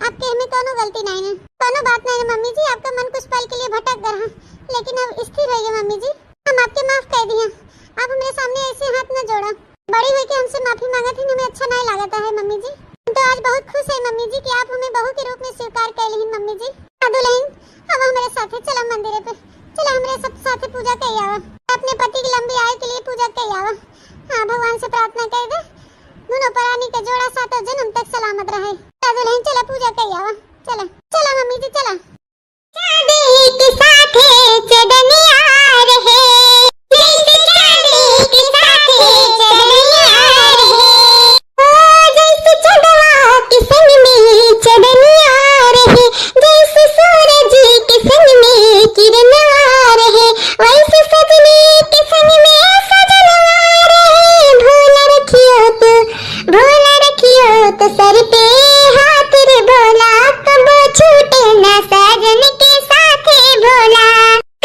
आपके हमें कोनो गलती नहीं है, कोनो बात नहीं है मम्मी जी। आपका मन कुछ पल के लिए भटक रहा, लेकिन अब स्थिर रहिए मम्मी जी, हम आपके माफ कर दिए। आप हमारे सामने ऐसे हाथ न जोड़ा, बड़ी हुई कि हमसे माफी मांगा थी, हमें अच्छा नहीं लगा है मम्मी जी। तो आज बहुत खुश है मम्मी जी कि आप हमें बहू के रूप में स्वीकार कर ली मम्मी जी। दुल्हन अब हमारे साथ चलो मंदिर पे, चलो हमारे सब साथ पूजा कर आवा, अपने पति की लंबी आयु के लिए पूजा कर आवा। हाँ भगवान से प्रार्थना कर दे दोनों प्राणी का जोड़ा सातों जन्म तक सलामत रहे। दुल्हन चलो पूजा कर आवा, चलो चलो मम्मी जी चलो। चांदी के साथे चदनिया रहे, चांदी के साथे चदनिया रहे, ओ जैसे चंदवा के संग में चदनिया रहे, जैसे सूरज के संग में किरणा रहे, वैसे सजनी के संग में सजनवा रहे। भोला रखियो तो सर पे हाथ रे भोला, कबो छूटे ना सजन के साथे भोला,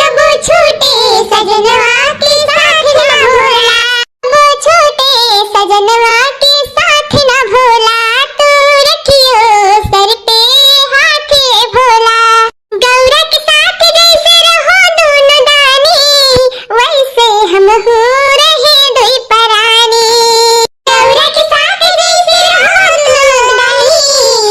कबो छूटे सजनवा के साथ ना भोला, कबो छूटे सजनवा के साथ ना भोला, तू रखियो सर पे हाथ रे भोला। गौरा के साथ जैसे रहो दोनों दानी, वैसे हम हो रहे दुई परानी। गौरा के साथ जैसे रहो दोनों दानी,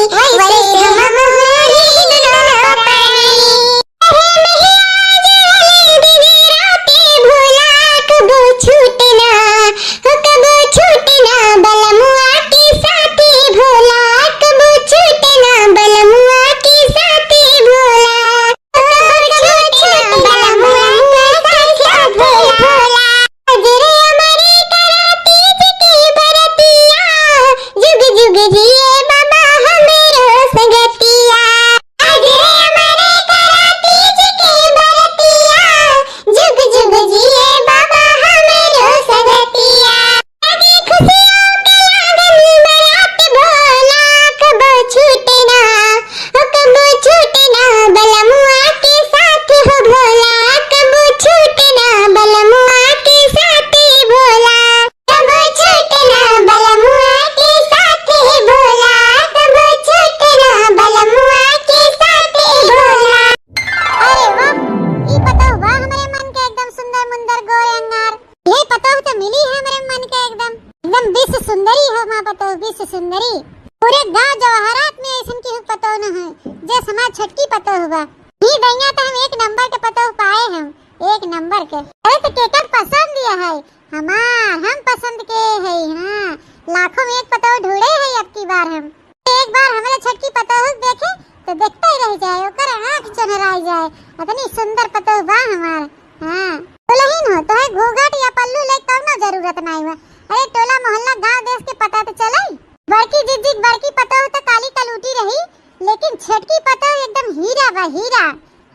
पूरे गांव जवाहरात में ऐसन की पतो न है जे समाज छटकी पतो हुआ ही दैया तो हम एक नंबर के पतो पाए हम एक नंबर के। अरे तो केकर पसंद दिया है हम पसंद के है। हाँ लाखों में एक पतो ढूंढे है अब की बार हम एक बार हमारे छटकी पतो देखे तो देखते ही रह जाए ओकर आंख चनराई जाए इतनी सुंदर पतो बा हमार। हाँ दुल्हन हो तो है घूंघट या पल्लू ले कौनो जरूरत नहीं हुआ। अरे टोला मोहल्ला गांव देश के पता तो चले बड़की जिज्जिक बड़की पतो तो काली कलूटी रही लेकिन छटकी पतो एकदम हीरा बा हीरा।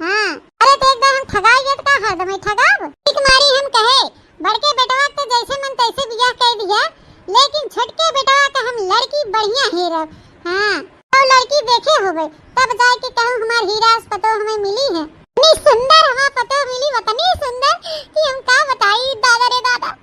हाँ अरे तो एक बार हम ठगाई गए का हरदम ठगाब एक मारी हम कहे बड़के बेटवा तो जैसे मन तैसे बियाह कर दिया लेकिन छटके बेटवा का हम लड़की बढ़िया हेरब। हाँ तो लड़की देखे हो गए तब जाए के कहूँ हमार हीरा पतो हमें मिली है इतनी सुंदर हमार पतो मिली इतनी सुंदर कि हम का बताई दादा रे दादा।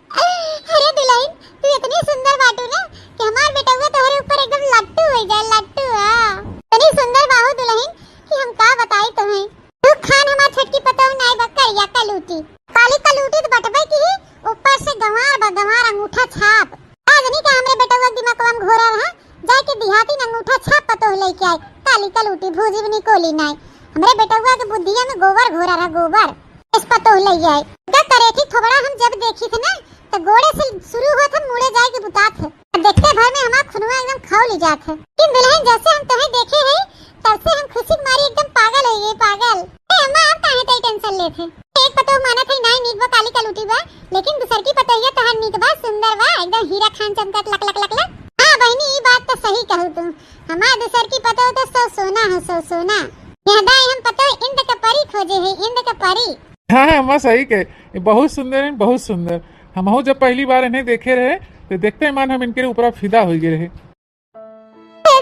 अरे दुल्हन तू इतनी सुंदर बाटू ना कि हमार बेटा हुआ तोहरे ऊपर एकदम लट्टू हो जाए लट्टू। हाँ इतनी सुंदर बाहू दुल्हन कि हम का बताई तुम्हें। तू खान हमार छटकी पतो नाई बकरिया कलूटी काली कलूटी तो बटबे की ही ऊपर से गंवार अंगूठा छाप आज नहीं का हमरे बेटा हुआ दिमाग को हम घोरा रहा जाके देहाती अंगूठा छाप पतो लेके आए काली कलूटी भूजी भी निकोली नाई हमरे बेटा हुआ के बुद्धिया में गोबर घोरा रहा गोबर इस पतो ले आए क्या करे थी थोड़ा हम जब देखी थे ना तो गोड़े से शुरू हुआ था मुड़े जाए के बुता थे देखते भर में हमारा खुनवा एकदम खाओ ली जात है कि दुल्हन जैसे हम तुम्हें देखे हैं तब से हम खुशी मारी एकदम पागल हो गए पागल। अम्मा आप काहे तई टेंशन ले थे एक पतो माना था नहीं नीक बा काली कलूटी बा लेकिन दूसर की पतोहिया तहार नीक बा सुंदर बा एकदम हीरा खान चमकत लक लक लक लक। हाँ बहनी ये बात तो सही कहू तुम हमार दूसर की पतो तो सौ सोना है सौ सोना यहदा हम पतो इंद का परी खोजे है इंद का परी। हाँ अम्मा सही कहे ये बहुत सुंदर है बहुत सुंदर। हम जब पहली बार इन्हें देखे रहे तो देखते मान हम इनके ऊपर फिदा हो गए रहे।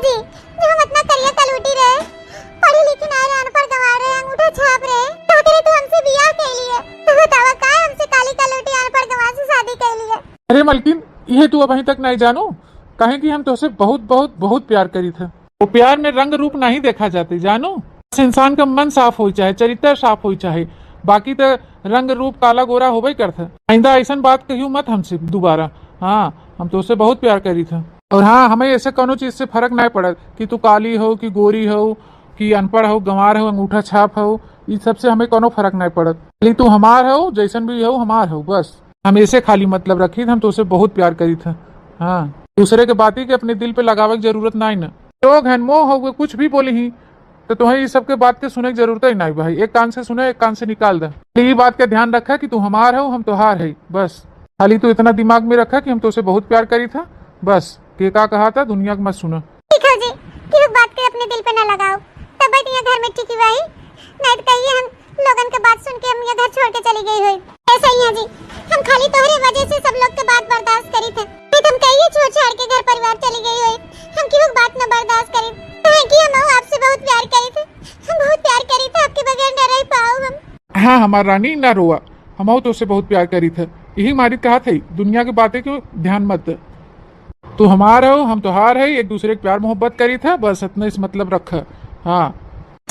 जी जो हम इतना करिया कलूटी रहे पढ़ी लिखी ना अनपढ़ गंवा रहे अंगूठा छाप रहे तो तेरे तू हमसे बियाह कर लिया तो बतावा का हमसे काली कलूटी अनपढ़ गंवा से शादी कर लिया। अरे मलकिन ये तू अभी तक नहीं जानो कहे कि हम तुझसे बहुत बहुत बहुत प्यार करी थे। वो प्यार में रंग रूप नहीं देखा जाते जानो इंसान का मन साफ हो चाहे चरित्र साफ हो चाहे बाकी तो रंग रूप काला गोरा हो ही करता। आइंदा ऐसा बात कहियो मत हमसे दोबारा। हाँ हम तुझसे बहुत प्यार करी थे और हाँ हमें ऐसे कोनो चीज से फर्क नहीं पड़ा कि तू काली हो कि गोरी हो कि अनपढ़ हो गंवार हो अंगूठा छाप हो इस सब से हमें कोनो फर्क नहीं पड़त खाली तू हमार हो जैसन भी हो हमार हो बस हम ऐसे खाली मतलब रखी हम तुझसे बहुत प्यार करी थे। हाँ दूसरे के बाती के अपने दिल पे लगावे की जरूरत नहीं ना लोग हैं मोह हो कुछ भी बोली ही तो तुम्हें ये सब के बात के सुने की जरूरत ही नहीं भाई एक कान से सुने एक कान से निकाल दे। ये बात का ध्यान रखा कि तू हमार हो हम तुहार है बस खाली तू इतना दिमाग में रखा कि हम तुझसे बहुत प्यार करी था बस के का कहा था दुनिया को मत सुना। ठीक है जी कि बात के अपने दिल पे ना लगाओ तब यहाँ घर में टिकी भाई नहीं तो कहिए हम लोगन के बात सुन के हम ये घर छोड़ के चली गई हुई ऐसा ही है जी हम खाली तोहरे वजह से सब लोग के बात बर्दाश्त करी थे नहीं तो हम कहिए छोड़ छाड़ के घर परिवार चली गई हुई हम की बात न बर्दाश्त करी कि हम आपसे बहुत प्यार करी थे हम बहुत प्यार करी थे आपके बगैर न रह पाओ हम। हाँ हमारा रानी ना रोआ हम तुझसे बहुत प्यार करी थे यही हमारी कहा थी दुनिया की बातें क्यों ध्यान मत दे तू हमार हो हम तुहार है एक दूसरे की प्यार मोहब्बत करी था बस इतना इस मतलब रखा। हाँ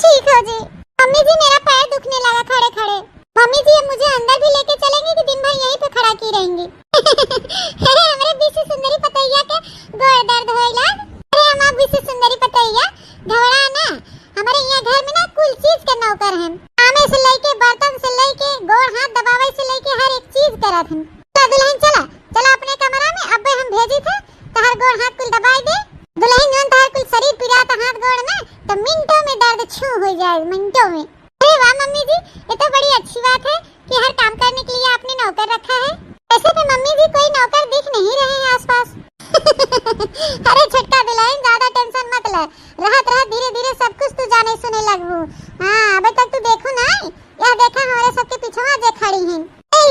ठीक है जी। मम्मी जी मेरा पैर दुखने लगा खड़े खड़े मम्मी जी मुझे अंदर भी लेके चलेंगी कि दिन भर यहीं पे खड़ा की रहेंगी। अरे हमारे बीसी सुंदरी पतैया के गोड़ दर्द होइला अरे हम बीसी सुंदरी पतैया घबरा ना हमारे यहाँ घर में ना कुल चीज के नौकर हैं आमे से लेके बर्तन से लेके गोड़ हाथ दबावे से लेके हर एक चीज करत हैं। चला दुल्हन चला चला अपने कमरा में अब्बे हम भेजी थे तो हर गोड़ हाथ कुल दबाई दे दुल्हन जन तो हर कुल शरीर पिराता हाथ गोड़ में तो मिनटों में दर्द छू हो जाए मिनटों में। अरे वाह मम्मी जी ये तो बड़ी अच्छी बात है कि हर काम करने के लिए आपने नौकर रखा है। ऐसे तो मम्मी जी कोई नौकर दिख नहीं रहे हैं आसपास। अरे छटका दुल्हन ज्यादा टेंशन मत ले रहत रहत धीरे धीरे सब कुछ तू जाने सुने लगबू। हाँ अबे तक तू देखू ना यह देखा हमारे सबके पीछे जे खड़ी हैं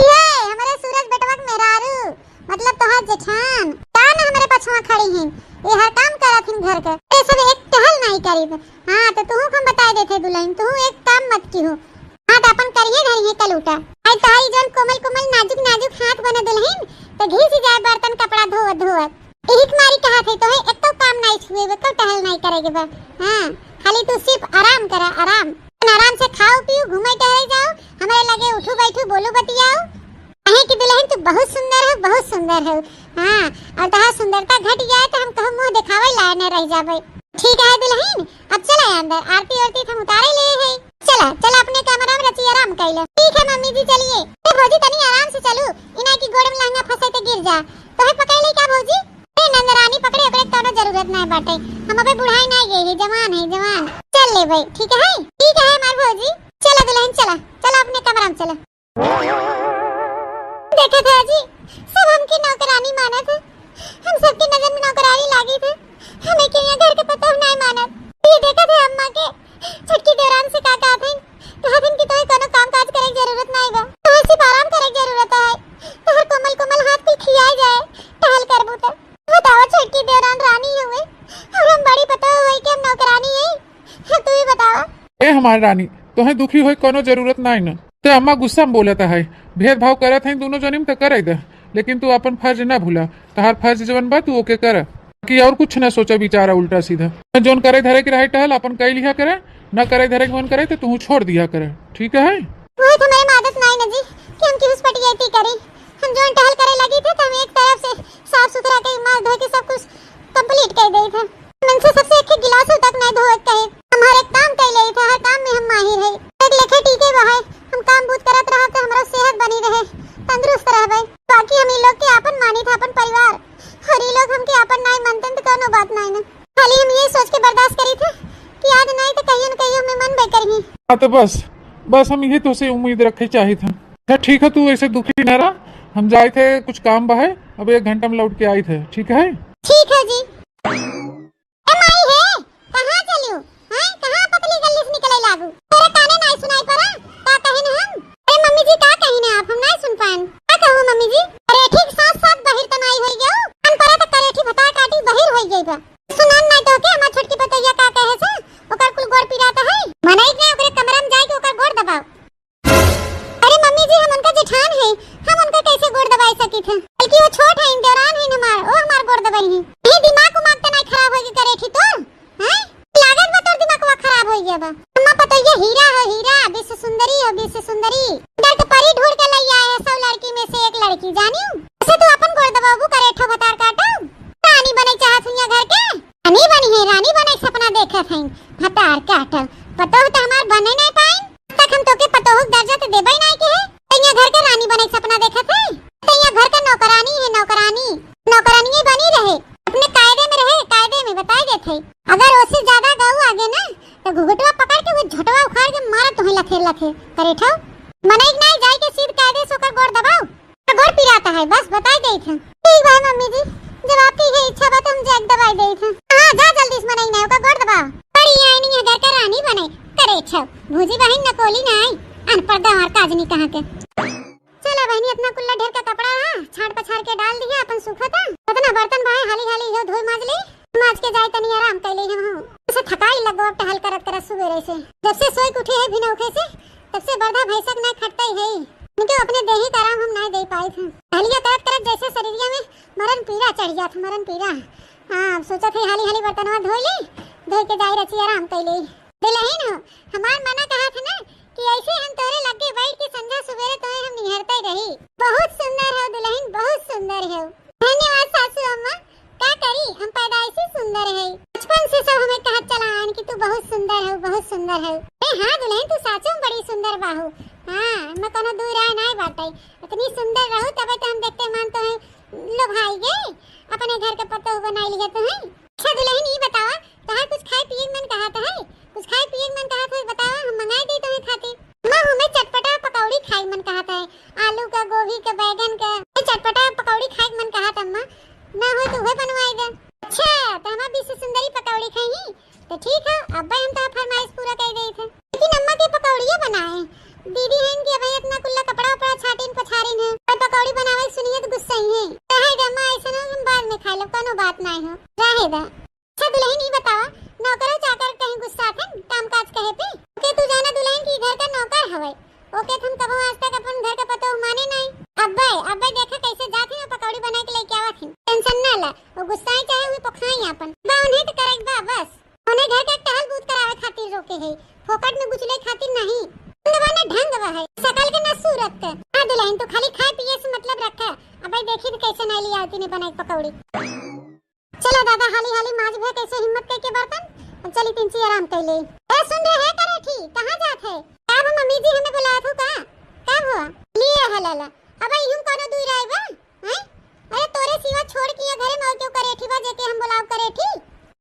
ये हमारे सूरज बेटवा के मेहरारू मतलब तोहार जेठान का ना हमारे पछवा खड़ी हैं ये हर काम करत हैं घर के ये सब एक टहल नहीं करी। हाँ तो तू हम बता देते दुल्हन तू एक काम मत की हो। हाँ तो अपन करिए नहीं है कलूटा आई तारी जन कोमल कोमल नाजुक नाजुक हाथ बने दुल्हन तो घिस जाए बर्तन कपड़ा धोवत धोवत यही तुम्हारी कहा थी तो है एक तो काम नहीं छुए तो टहल नहीं करेगे बा। हाँ खाली तू सिर्फ आराम करा आराम से खाओ पियो घूमे टहले जाओ हमारे लगे उठो बैठो बोलो बतियाओ कहे कि दुल्हन तू बहुत सुंदर है, बहुत सुंदर है। हाँ, और तहार सुंदरता घट जाए तो हम कहो मुंह दिखावे लायक न रह जाबे। ठीक है दुल्हन, अब चला अंदर, आरती औरती हम उतारे ले है। चला चला अपने कमरा में रची आराम कैला। ठीक है मम्मी जी चलिए। भौजी तनी आराम से चलू, इना की गोड़ में लहंगा फंसे तो गिर जा। तो है पकड़ ले क्या भौजी? ए नंदरानी पकड़े ओकरे कोनो जरूरत नहीं बाटे, हम अबे बुढ़ाई नहीं गई है, जवान है जवान। चल ले भाई, ठीक है? ठीक है हमार भौजी। चला दुल्हन चला, चला अपने कमरा में चला। देखा था जी, सब हमकी नौकरानी माना था, हम सबकी नजर में नौकरानी लागी थे, हमें के यहाँ घर के पता नहीं माना। ये देखा था अम्मा के छटकी दौरान से का कहा थे कि तोहे कोनो काम काज करे की जरूरत नहीं बा, तोहे सिर्फ आराम करे की जरूरत है। तोहर कोमल कोमल हाथ पे खियाई जाए, टहल करबू त। बताओ छटकी दौरान रानी हुए और हम बड़ी पता हुई कि हम नौकरानी है। तू ही बतावा। ए हमार रानी, तोहे दुखी होए कोनो जरूरत नहीं न। ते अम्मा गुस्सा में बोलता है, भेदभाव करत है दोनों जनिम तो करे दे, लेकिन तू अपन फर्ज न भूला। तहार फर्ज जवन बा तू ओके कर, कि और कुछ न सोचा बिचारा उल्टा सीधा। जोन करे धरे के रहे टहल अपन कई लिया करे, न करे धरे के मन करे तो तू छोड़ दिया करे। ठीक है? वो तो मेरी आदत नहीं न जी कि हम किस पटियाती करी। हम जोन टहल करे लगी थे तो हम एक तरफ से साफ सुथरा के माल धो के सब कुछ कंप्लीट कर दई थे। मन से सबसे एक गिलास तक नहीं धोए कहे। हम हर एक काम कर ले थे, हर काम में हम माहिर है। एक लेखे टीके बहाए हम काम बूत करत रहा तो हमारा सेहत बनी रहे, तंदुरुस्त रहे। बाकी हम लोग के अपन मानी था अपन परिवार, और ये लोग हमके अपन नहीं मानते तो कोनो बात नहीं न। खाली हम ये सोच के बर्दाश्त करी थे कि आज नहीं तो कहीं न कहीं हमें मन बेकर ही। हाँ तो बस हम यही तो से उम्मीद रखे चाहे थे। ठीक है, तू ऐसे दुखी न रहा। हम जाए थे कुछ काम बा है, अब 1 घंटा में लौट के आई थे। ठीक है? ठीक है जी। ए माई है, कहां चलियो? हैं कहां पतली गली से निकले लागू? तेरे काने नहीं सुनाई पड़ा? का कहे न हम? अरे मम्मी जी का कही ना आप, हम नहीं सुन पान। का कहूं मम्मी जी? अरे ठीक साथ बहिर त नहीं होई गयो। हम परा त करे ठीक बता काटी बहिर होई गई बा। सुनान नहीं तो के हमार छोटकी पतैया का कहे से ओकर कुल गोड़ पिराता है। मनाई ने ओकरे कमरा में जाके ओकर गोड़ दबाओ। अरे मम्मी जी हम उनका जेठान है, हम उनका कैसे गोड़ दबाई सकी थे? बल्कि वो छोट है, दौरान है हमार, ओ हमार गोड़ दबाई है। ये दिमाग उमाग त नहीं खराब होई करे थी तो? हैं? लागत बा तोर दिमाग वा खराब होई गया बा। अम्मा पतैया हीरा है, हीरा विश्व सुंदरी है, विश्व सुंदरी। डर के परी ढूंढ के लई आए है 100 लड़की में से एक लड़की, जानियो? ऐसे तू अपन गोड़ दबाबू करे ठो भतार काटो। रानी बने चाहत हुइया घर के? रानी बनी है, रानी बने सपना देखत है। भतार काटो पतो त हमार बने नहीं पाई तक हम तोके पतोहु दर्जा ते देबई नहीं के है। तैया घर के रानी बने सपना देखत है। तैया घर का नौकरानी है, नौकरानी नौकरानी बनी रहे, अपने कायदे में रहे, कायदे में बताई देथे। अगर उससे ज्यादा गऊ आगे ना तो घुघुटवा पकड़ के वो झटवा उखाड़ के मारत तो लथे करे ठो। मनई नहीं जाए के सीध कायदे से ओकर गोड़ दबाओ, तो गोड़ पिराता है, बस बताई देई थे। ठीक है मम्मी जी, जब आपकी है इच्छा बा तो हम जग दबाई देई थे। हां जा जल्दी से मनई नहीं ओकर गोड़ दबाओ। बड़ी आई नहीं घर का रानी बने करे छो। भूजी बहन नकोली नहीं, अनपढ़ गंवार काजनी कहां के। चला बहनी अपना कुल्ला ढेर का कपड़ा है छाड़ पछाड़ के डाल दिया, अपन सुखता कितना बर्तन भाई हाली हाली यो धोई माज ले। माज के जाए तनी आराम कर ले हम उसे थकाई लगो टहल करत करत सुबेरे से। जब से सोई उठे है बिना उठे से तब से बर्धा भैंसक ना खटता ही है। इनके अपने देही का आराम हम नहीं दे पाए थे। हलिया करत करत जैसे शरीरिया में मरण पीड़ा चढ़ गया था, मरण पीड़ा। हां अब सोचा थे हाली हाली बर्तनवा धो ले, धो के जाए रची आराम कर ले। दिलहीन हो हमार मना कहा था ना कि ऐसे हम तोरे लगे बैठ के संध्या सवेरे तोरे हम निहरते रही। बहुत सुंदर है दुल्हन, बहुत सुंदर है। धन्यवाद सासू अम्मा, क्या करी हम पैदाइशी सुंदर है। बचपन से सब हमें कहत चला आन कि तू बहुत सुंदर है, बहुत सुंदर है। ए हां दुल्हन तू साचो में बड़ी सुंदर बाहू। हां मैं कोनो दूर आए नहीं बाटई, इतनी सुंदर रहू तबे तो हम देखते मानते हैं लोग भाई गए अपने घर के पतो बनाई लिए तो है। अच्छा दुल्हन ये बतावा तहां कुछ खाए पिए मन कहत है? कुछ खाए पिए मन कहत है बतावा, हम मंगाई दे तो खाती। मां हमें चटपटा पकौड़ी खाई मन कहत है, आलू का, गोभी का, बैगन का। चटपटा पकौड़ी खाई मन कहत अम्मा, ना हो तो वह बनवाई दे। अच्छा तो हम विश्व सुंदरी पकौड़ी खाई तो ठीक है, अब हम तो फरमाइश पूरा कर गई थे। लेकिन अम्मा के पकौड़ियां बनाए दीदी हैं कि भाई इतना कुल्ला कपड़ा उपड़ा छाटीन पछारीन है और पकौड़ी बनावे सुनिए तो गुस्सा ही है। रहे दे अम्मा ऐसा ना हम बाद में खा लो, कोनो बात नहीं हो रहे दे। अच्छा दुल्हन ये बतावा नौकरों चाकर कहीं गुस्सा थे काम काज कहे पे? ओके तू जाना दुल्हन की घर का नौकर हवे, ओके तुम कबो आज तक अपन घर का पतो माने नहीं। अब्बे देखा कैसे जाती ना पकौड़ी बना के लेके आवत थी। टेंशन ना ला, वो गुस्सा ही चाहे हुए पखाई अपन बा उन्हें तो करेक बा बस। उन्हें घर का टहल बूत करावे खातिर रोके है, फोकट में गुचले खातिर नहीं। दवाना ढंग बा है सकल के ना सूरत के। हां दुल्हन तो खाली खाए पिए से कैसे नहीं लिया आती ने बनाई पकौड़ी। चलो दादा हाली हाली माज भे कैसे हिम्मत करके बर्तन चली तिनसी आराम कर ले। ए सुन रहे है करे थी कहां जात है? कब मम्मी जी हमें बुलाया था का? कब हुआ? लिए हलाला अब यूं कोनो दूर आए बा हैं? अरे तोरे सिवा छोड़ के घरे में क्यों करे थी बा जेके हम बुलाव करे थी?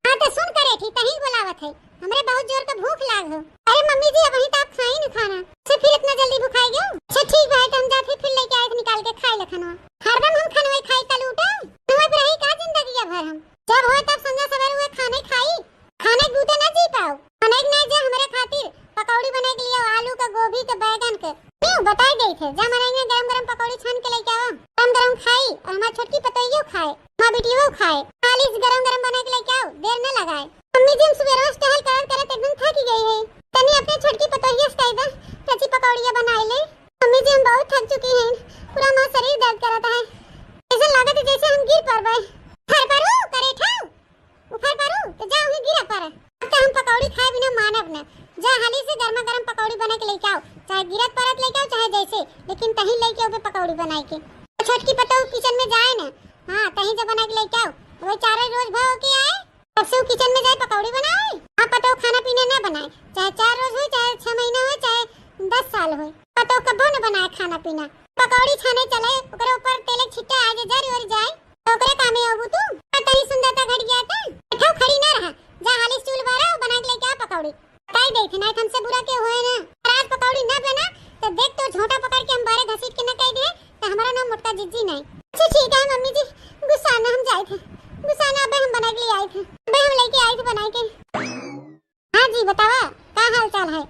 हां तो सुन करे थी तही बुलावत है। हमरे बहुत जोर का भूख लाग हो। अरे मम्मी जी अब ही तो आप खाई न खाना से फिर इतना जल्दी भूखाई गयो। अच्छा ठीक है तो हम जाते फिर लेके आए निकाल के खाई ले खाना। हरदम हम खाना खाई कल उठा तुम्हें पर रही का जिंदगी भर हम जब होए तब संजा सवेरे हुए खाने खाई खाने बूते ना जी पाओ। खाने नहीं जे हमारे खातिर पकौड़ी बना के लिया आलू का गोभी का बैगन के क्यों बताई गई थे जा मनाएंगे गरम गरम पकौड़ी छान के लेके आओ गरम गरम खाई और हमारी छोटकी पतोइयो खाए मां बेटियो खाए खाली गरम गरम बना के लेके आओ देर न लगाए। मम्मी जी सुबह रोज टहल करत एकदम थक गई है तनी अपने छोटकी पतोइयो से कह दे कच्ची पकौड़ियां बनाई ले। मम्मी जी हम बहुत थक चुकी हैं पूरा हमारा शरीर दर्द करता है ऐसा लगा था जैसे हम गिर पड़ गए। फर परू करे ठाओ ऊपर परू तो जा वहीं गिरा पर अब हम पकौड़ी खाए बिना मानब न जा हाली से गरमा गरम पकौड़ी बना के लेके आओ चाहे गिरत परत लेके आओ चाहे जैसे लेकिन तही लेके आओ पकौड़ी बनाई के। छोटकी पतो किचन में जाए ना हां तही से बना के लेके आओ वो चारों रोज भाव के आए तब से किचन में जाए पकौड़ी बनाए। हां पतो खाना पीना ना बनाए चाहे 4 रोज हो चाहे 6 महीना हो चाहे 10 साल हो पतो कबो न बनाए खाना पीना। पकौड़ी छाने चले ओकरे ऊपर तेल छिट्टा आ जरी और जाए तो ओकरे कामे आबू तू तही सुंदरता घट गया था बैठो खड़ी ना रहा जा हाली स्टूल बारा बना के लेके आ पकौड़ी काई दे थे नहीं हमसे बुरा के होए ना आज पकौड़ी ना बना तो देख तो झोटा पकड़ के हम बारे घसीट के न कह दे तो हमारा नाम मोटका जिज्जी नहीं। अच्छा ठीक है मम्मी जी गुस्सा ना हम जाए थे गुस्सा ना अबे हम बना के लिए आए थे अबे हम लेके आए थे बनाई के। हां जी बतावा का हाल चाल है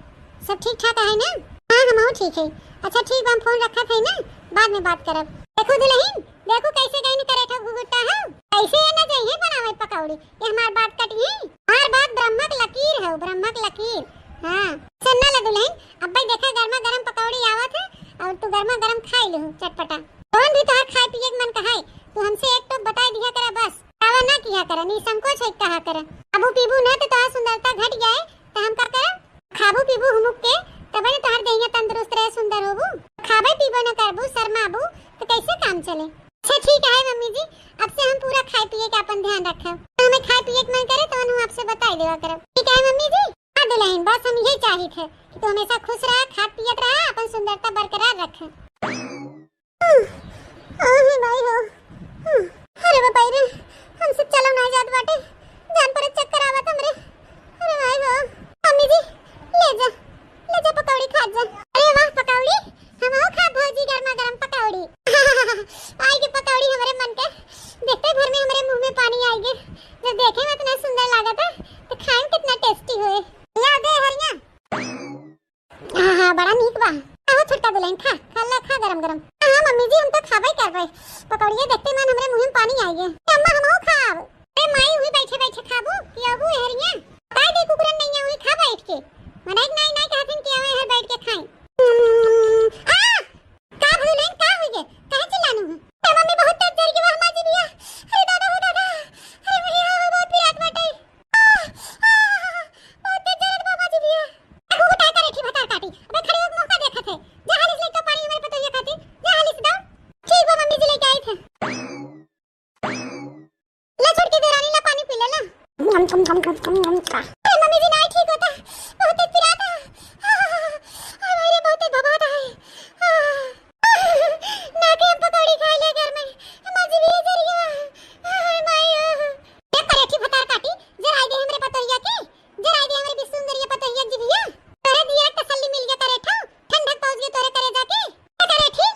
सब ठीक ठाक है ना? हां हम ठीक है। अच्छा ठीक हम फोन रखा थे ना बाद में बात करब। देखो दुल्हन देखो कैसे कहीं न करे था घुघुटा है कैसे ना चाहिए बनावे पकौड़ी ये हमार बात कटी है हमार बात ब्रह्मक लकीर है ब्रह्मक लकीर। हां सुनना ल दुल्हन अब भाई देखा गरमा गरम पकौड़ी आवत है और तू गरमा गरम खाई ले चटपटा कौन भी तोहर खाए पिए के मन कहाई तू हमसे एक तो बता दिया करे बस कावा ना किया करे नी संकोच है कहा करे अबू पीबू ना तो तोहर सुंदरता घट जाए तो हम का करे खाबू पीबू हुमुक के तबे तोहर देहिया तंदुरुस्त रहे सुंदर होबू खाबे पीबो न करबू शर्माबू तो कैसे काम चले। अच्छा ठीक है मम्मी जी अब से हम पूरा खाए पिए का अपन ध्यान रखब तो हमें खाए पिए के मन करे तो हम आपसे बताई देवा करब ठीक है मम्मी जी। हां दुल्हन बस हम यही चाही थे कि तू हमेशा खुश रह खात पियत रह अपन सुंदरता बरकरार रख। ओहे भाई हो अरे बाबा रे हमसे चलो ना जात बाटे जान पर चक्कर आवत हमरे। अरे भाई हो मम्मी जी ले जा पकौड़ी खा जा। अरे वाह पकौड़ी हम आओ खा भौजी गरमा गरम पकौड़ी आई के पकौड़ी हमारे मन के देखते भर में हमारे मुंह में पानी आई गए जब देखे में इतना सुंदर लगा था तो खाएं कितना टेस्टी हुए याद है हरिया। हां बड़ा नीक बा आओ छोटा दुल्हन खा गरम गरम। हां मम्मी जी हम तो खाबे कर रहे पकौड़ियां देखते मन हमारे मुंह में पानी आई गए अम्मा हम आओ खाब। अरे माई हुई बैठे बैठे खाबू कि अबू हरिया काई दे कुकुरन नहीं हुई खा बैठ के मनाई नहीं कहथिन कि आवे हर बैठ के खाएं। का दुल्हन का हो गए काहे चिल्लानु है मम्मी बहुत तेज जर के मां जी भैया अरे दादा हो दादा अरे भैया बहुत पिरात बाटे बहुत तेज जर मां जी भैया अगो उठा करे थी भतार काटी अबे खड़े होके मौका देखा थे जा हाली से लेके पानी हमारे पतोइया खाती जा हाली से दाओ ठीक है मम्मी जी लेके आई थे ले छोड़ के देरानी ला पानी पी ले ला का अरे मम्मी जी नहीं ठीक होता बहुत तेज पिरात है अरे मेरे बहुत तेज भभाता है ना के हम पकौड़ी खा ले घर में माजी भी जरिया माई ये करे थी भतार काटी जरा दे हमरे पतोइया के जरा दे हमरे बिसुंदरिया पतोइया जी भैया तोरे दिया तसल्ली मिल गया करे था ठंडक पहुंच गई तोरे करे जाके करे थी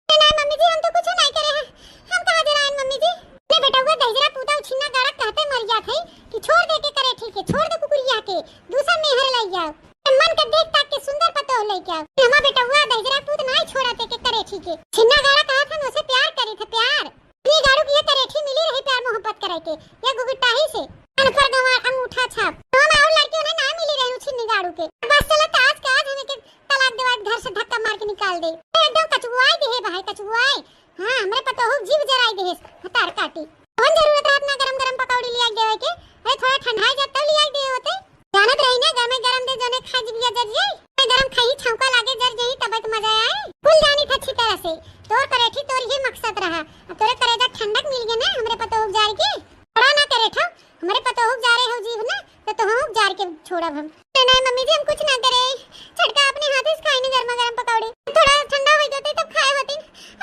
ना मम्मी जी हम तो कुछ नहीं करे हैं हम कहां जरा मम्मी जी ने बेटा हुआ दहजरा पूता छिन्ना गाड़ा कहते मर जात है कि छोड़ दे के करे ठीक है छोड़ दे कुकुरिया के दूसरा मेहर ले जाओ मन के देख ताक के सुंदर पतो ले क्या हमारा बेटा हुआ दहजरा पूत नहीं छोड़ाते के करे ठीक है छिन्ना गाड़ा कहा था उसे प्यार करी थे प्यार ये गाड़ू की ये करे थी मिली रही प्यार मोहब्बत करे के ये गुगुटा ही से अनपर गंवार अंगूठा छाप हम और लड़कियों ने ना मिली रही छिन्नी गाड़ू के बस चला आज का आज हमें के तलाक देवा घर से धक्का मार के निकाल दे एकदम कचुआई दे भाई कचुआई। हां हमरे पतो हो जीव जराई दे हतार काटी कौन जरूरत रात ना गरम गरम पकौड़ी लिया देवे के अरे थोड़ा ठंडा जा तब लिया दे होते जानत रही ना घर में गरम दे जोने खा जिया जर जाई गरम खाई छौका लागे जर जाई तब मजा आए फुल जानी था अच्छी तरह से तोर करे थी तोर ये मकसद रहा तोरे करेजा मार के छोड़ब हम। नहीं मम्मी जी हम कुछ ना करे, छटका अपने हाथ से खाई ना गर्मा गर्म पकौड़ी, थोड़ा ठंडा हो जाते तब खाए होती।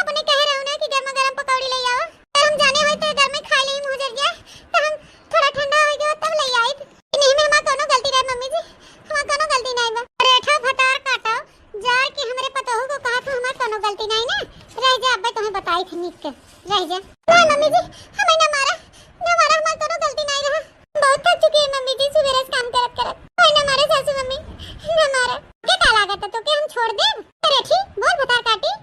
अपने कह रहा हूं ना कि गर्मा गर्म पकौड़ी ले आओ, हम जाने होते तो घर में खा ले मुंह जर गया तो हम थोड़ा ठंडा हो गया तब ले आई। नहीं में हमार कोनो गलती रहे मम्मी जी, हमार कोनो गलती नहीं बा। रेठा फटार काटा जार के हमरे पतोहू को कहा था हमार कोनो गलती नहीं ना। रह जा अब तुम्हें बताई थी निक के रह जा। नहीं मम्मी जी हमें ना मारा हमार कोनो गलती नहीं रहा। बहुत थक चुकी है मम्मी जी सवेरे से काम करत करत। कोई ना मारे सासू मम्मी ना मारा के का लागत तो के हम छोड़ दे। अरे ठीक बोल फटार काटी।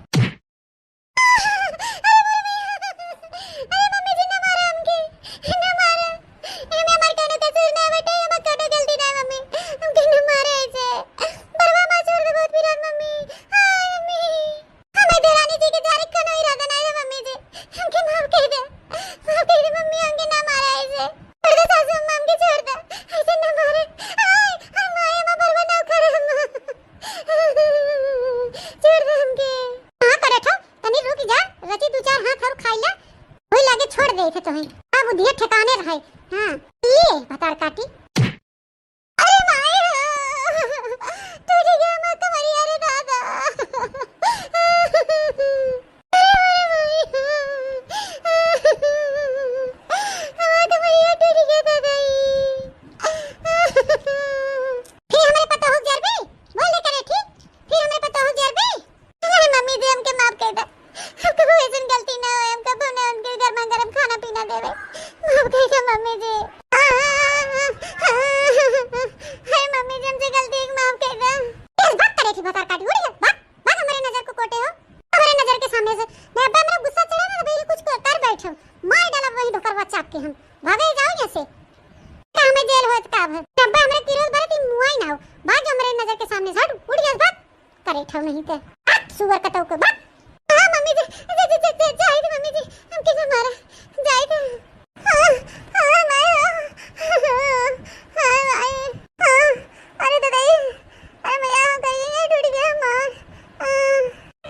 बुधिया ठिकाने रहे। हां ये भतार काटी। अरे माए तुझे क्या मत तुम्हारी अरे दादा। नहीं तो सुअर कटौ के बात। हां मम्मी जी जाई दे मम्मी जी हमके ना मारा जाई दे। हां मैं अरे दादाई अरे मैं यहां गई टूट गया मां।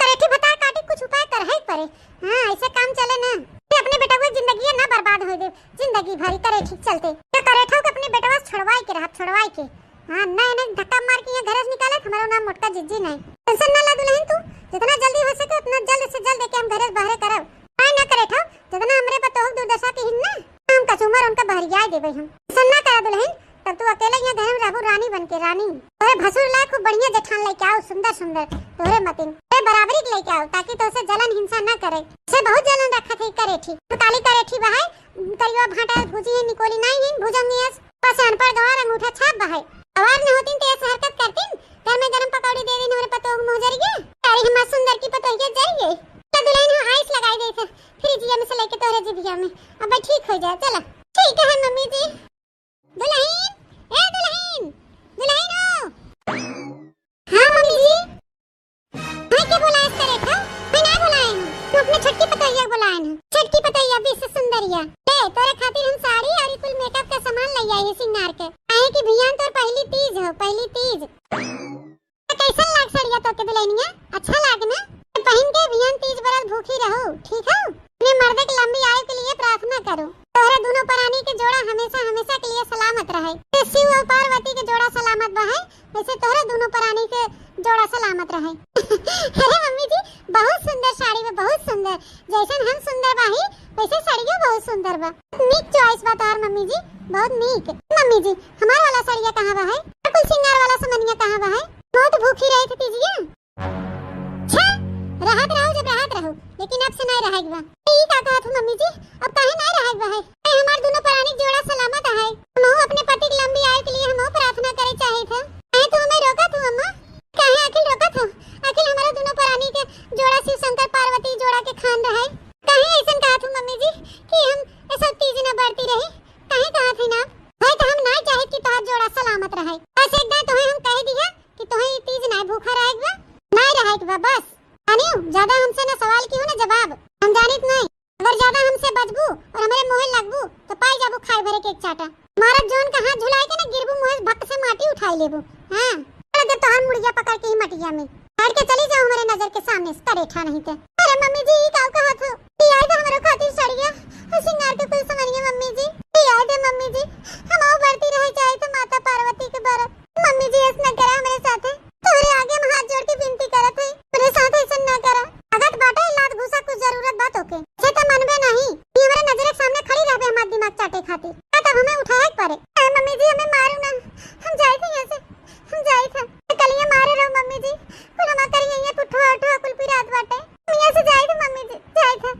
करेठी बता काटी कुछ उपाय कर है परे। हां ऐसे काम चले ना अपने बेटा को जिंदगी ना बर्बाद हो दे जिंदगी भरी करेठी चलते तो करेठो के अपने बेटा छुड़वाई के रात छुड़वाई के। हां नहीं धक्का मार के घर से निकाले हमारा नाम मोटका जिज्जी नहीं। टेंशन ना ला दुल्हन तू जितना जल्दी हो सके उतना जल्द से जल्द के हम घर से बाहर करब। काय ना करे था जितना हमरे पतो हो दुर्दशा के हिन ना हम कचुमर उनका बहरिया देबे हम। टेंशन ना करा दुल्हन तब तू अकेले यहां घर में रहू रानी बन के रानी। तोरे भसुर लायक खूब बढ़िया जेठान लेके आओ सुंदर सुंदर तोरे मतिन ए बराबरी के लेके आओ ताकि तो से जलन हिंसा ना करे। से बहुत जलन रखा थे करेठी तो काली करेठी बहाय करियो भाटा भुजी है निकोली नहीं है भुजंगी पास अनपढ़ गवार अंगूठा छाप बहाय आवाज न होती तो ऐसे हरकत करती घर में गरम पकौड़ी दे दी हमारे पतो मुंह जर गया। अरे हम सुंदर की पतो ये जर गई तो दुल्हन हम आइस लगाई दे थे फ्रिजिया में से लेके तोरे जिभिया में अब ठीक हो जाए। चला ठीक है मम्मी जी। दुल्हन ए दुल्हन दुल्हन ओ हां मम्मी जी हां के बुलाए करे था मैं ना बुलाए हूं तू अपने छटकी पतैया बुलाए ना छटकी पतैया भी से सुंदरिया ले तोरे खातिर हम साड़ी और कुल मेकअप का सामान ले आई है सिंगार के आए कि भैया तोर पहली तीज हो पहली तीज कैसा लाग सड़िया तो के दुल्हनिया अच्छा लाग ना पहन के भैया तीज बरस भूखी रहो ठीक है। अपने मर्द की लंबी आयु के लिए प्रार्थना करो तोरे दोनों प्राणी के जोड़ा हमेशा हमेशा के लिए सलामत रहे। शिव और पार्वती के जोड़ा सलामत बहे वैसे तोरे दोनों प्राणी के जोड़ा सलामत रहे। अरे मम्मी जी बहुत सुंदर साड़ी में बहुत सुंदर जैसन हम सुंदर बाही वैसे साड़ियां बहुत सुंदर बा। नीक चॉइस बा तार मम्मी जी बहुत नीक। मम्मी जी हमार वाला साड़िया कहां बा है कुल सिंगार वाला समनिया कहां बा है बहुत भूखी रही थी तीजिया। अच्छा राहत रहो जब राहत रहो लेकिन अब से नहीं रहेगी बा। ई का कहत हूं मम्मी जी अब काहे नहीं रहेगी बा है हमार दोनों प्राणी जोड़ा सलामत है। हम अपने पति की लंबी आयु के लिए हम प्रार्थना करे चाहे थे काहे तू हमें रोका तू अम्मा काहे आखिर रोका था आखिर हमारा दोनों प्राणी के जोड़ा शिव शंकर पार्वती जोड़ा के खान रहे काहे ऐसन कहत हूं मम्मी जी कि हम ऐसा तीज न बढ़ती रही काहे कहत है ना भाई तो हम नहीं चाहे कि तोहर जोड़ा सलामत रहे बस एक दिन तोहे हम कह दिया कि तोहे ई तीज नहीं भूखा रहेगा नहीं रहेगा बस जानियो ज्यादा हमसे ना सवाल की हो ना जवाब हम जानित नहीं अगर ज्यादा हमसे बचबू और हमारे मुंह लगबू तो पाई जाबू खाए भरे के एक चाटा मारा जोन का हाथ झुलाए के ना गिरबू मुंह भक्त से माटी उठाई लेबू। हां अगर तो हम मुड़िया पकड़ के ही मटिया में बैठ के चली जाओ हमारे नजर के सामने करेठा नहीं थे। अरे मम्मी जी ई का कहत हो कि आई तो हमारे खातिर सड़िया और सिंगार के कुल समरिया मम्मी जी ई आई दे मम्मी जी हम आओ बढ़ती रह जाए तो माता पार्वती हमें मारो ना, हम जाए थे यहाँ से, हम जाए थे कलिया मारे रहो मम्मी जी, कुल हम कर यहीं पुठवा उठवा कुल पी रात बाटे, हम यहाँ से जाए थे मम्मी जी, जाए थे।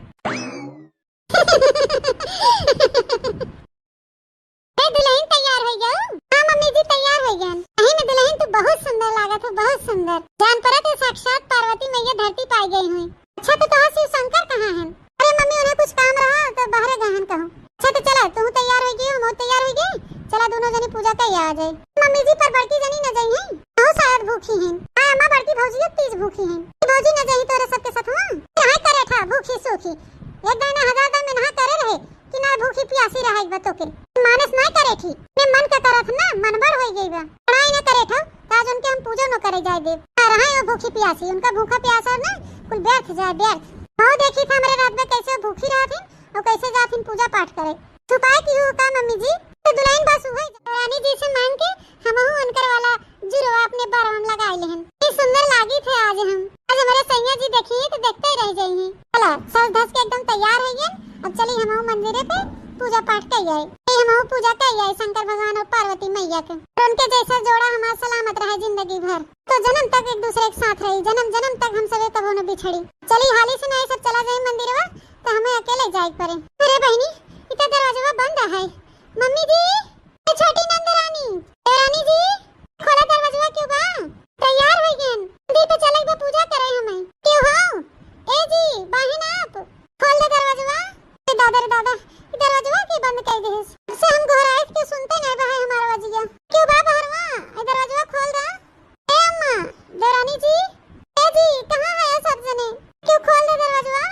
ए दुल्हन तैयार हो गया? हाँ मम्मी जी तैयार हो गया। नहीं ना दुल्हन तू बहुत सुंदर लागत है, बहुत सुंदर। जान पड़ा तो साक्षात पार्वती मैया धरती पाई गई हुई। अच्छा तो तोहार शिव शंकर कहाँ हैं? अरे मम्मी उन्हें कुछ काम रहा तो बाहर गहन कहूँ। अच्छा तो चला तू तैयार हो गई, हम तैयार हो गए, चला दोनों जनी पूजा का आ जाए। मम्मी जी पर बड़की जनी न जाई हैं, बहुत शायद भूखी हैं। हां अम्मा बड़की भौजी तीज भूखी हैं, भौजी न जाई तोरे सबके साथ। हां कहां करे था भूखी सूखी, एक दाना हजार दाना में नहा करे रहे कि ना भूखी प्यासी रहे बतो के मानस ना करे थी, ने मन का करत ना मनबड़ हो गई बा, पढ़ाई न करे था ताज उनके हम पूजा न करे जाए दे रहा है। वो भूखी प्यासी उनका भूखा प्यासा ना कुल व्यर्थ जाए व्यर्थ। हां देखी था हमारे रात में कैसे भूखी रहा थी और कैसे जाथिन पूजा पाठ करे। छुपाए की हो का मम्मी जी? तो दुल्हन बस हुई रानी जी से मांग के हमहु उनकर वाला जुरवा अपने बारह में लगाई लेहन। ये सुंदर लागी थे आज हम, आज हमारे सैया जी देखिए तो देखते ही रह जाइए। चला सज धस के एकदम तैयार है ये, अब चली हमहु मंदिर पे पूजा पाठ कर आए। हमहु पूजा कर आए शंकर भगवान और पार्वती मैया के, और उनके जैसा जोड़ा हमारा सलामत रहे जिंदगी भर, तो जन्म तक एक दूसरे के साथ रही, जन्म जन्म तक हम सबे कबो न बिछड़ी। चली हाली से नहीं सब चला जाए मंदिरवा, तो हमें अकेले जाए पड़े। अरे बहनी इतना दरवाजा बंद है। मम्मी जी छोटी नंदरानी रानी जी खोला दरवाजा क्यों बा? तैयार हो गए मंदिर पे चले के पूजा करे हमें क्यों हो? ए जी बहन आप खोल दे दरवाजा। ए दादा रे दादा दरवाजा की बंद कर दे से हम घर आए क्यों सुनते नहीं भाई हमारा वजिया क्यों बा बाहरवा? ए दरवाजा खोल दा। ए अम्मा देरानी जी, ए जी कहां है सब जने? क्यों खोल दे दरवाजा,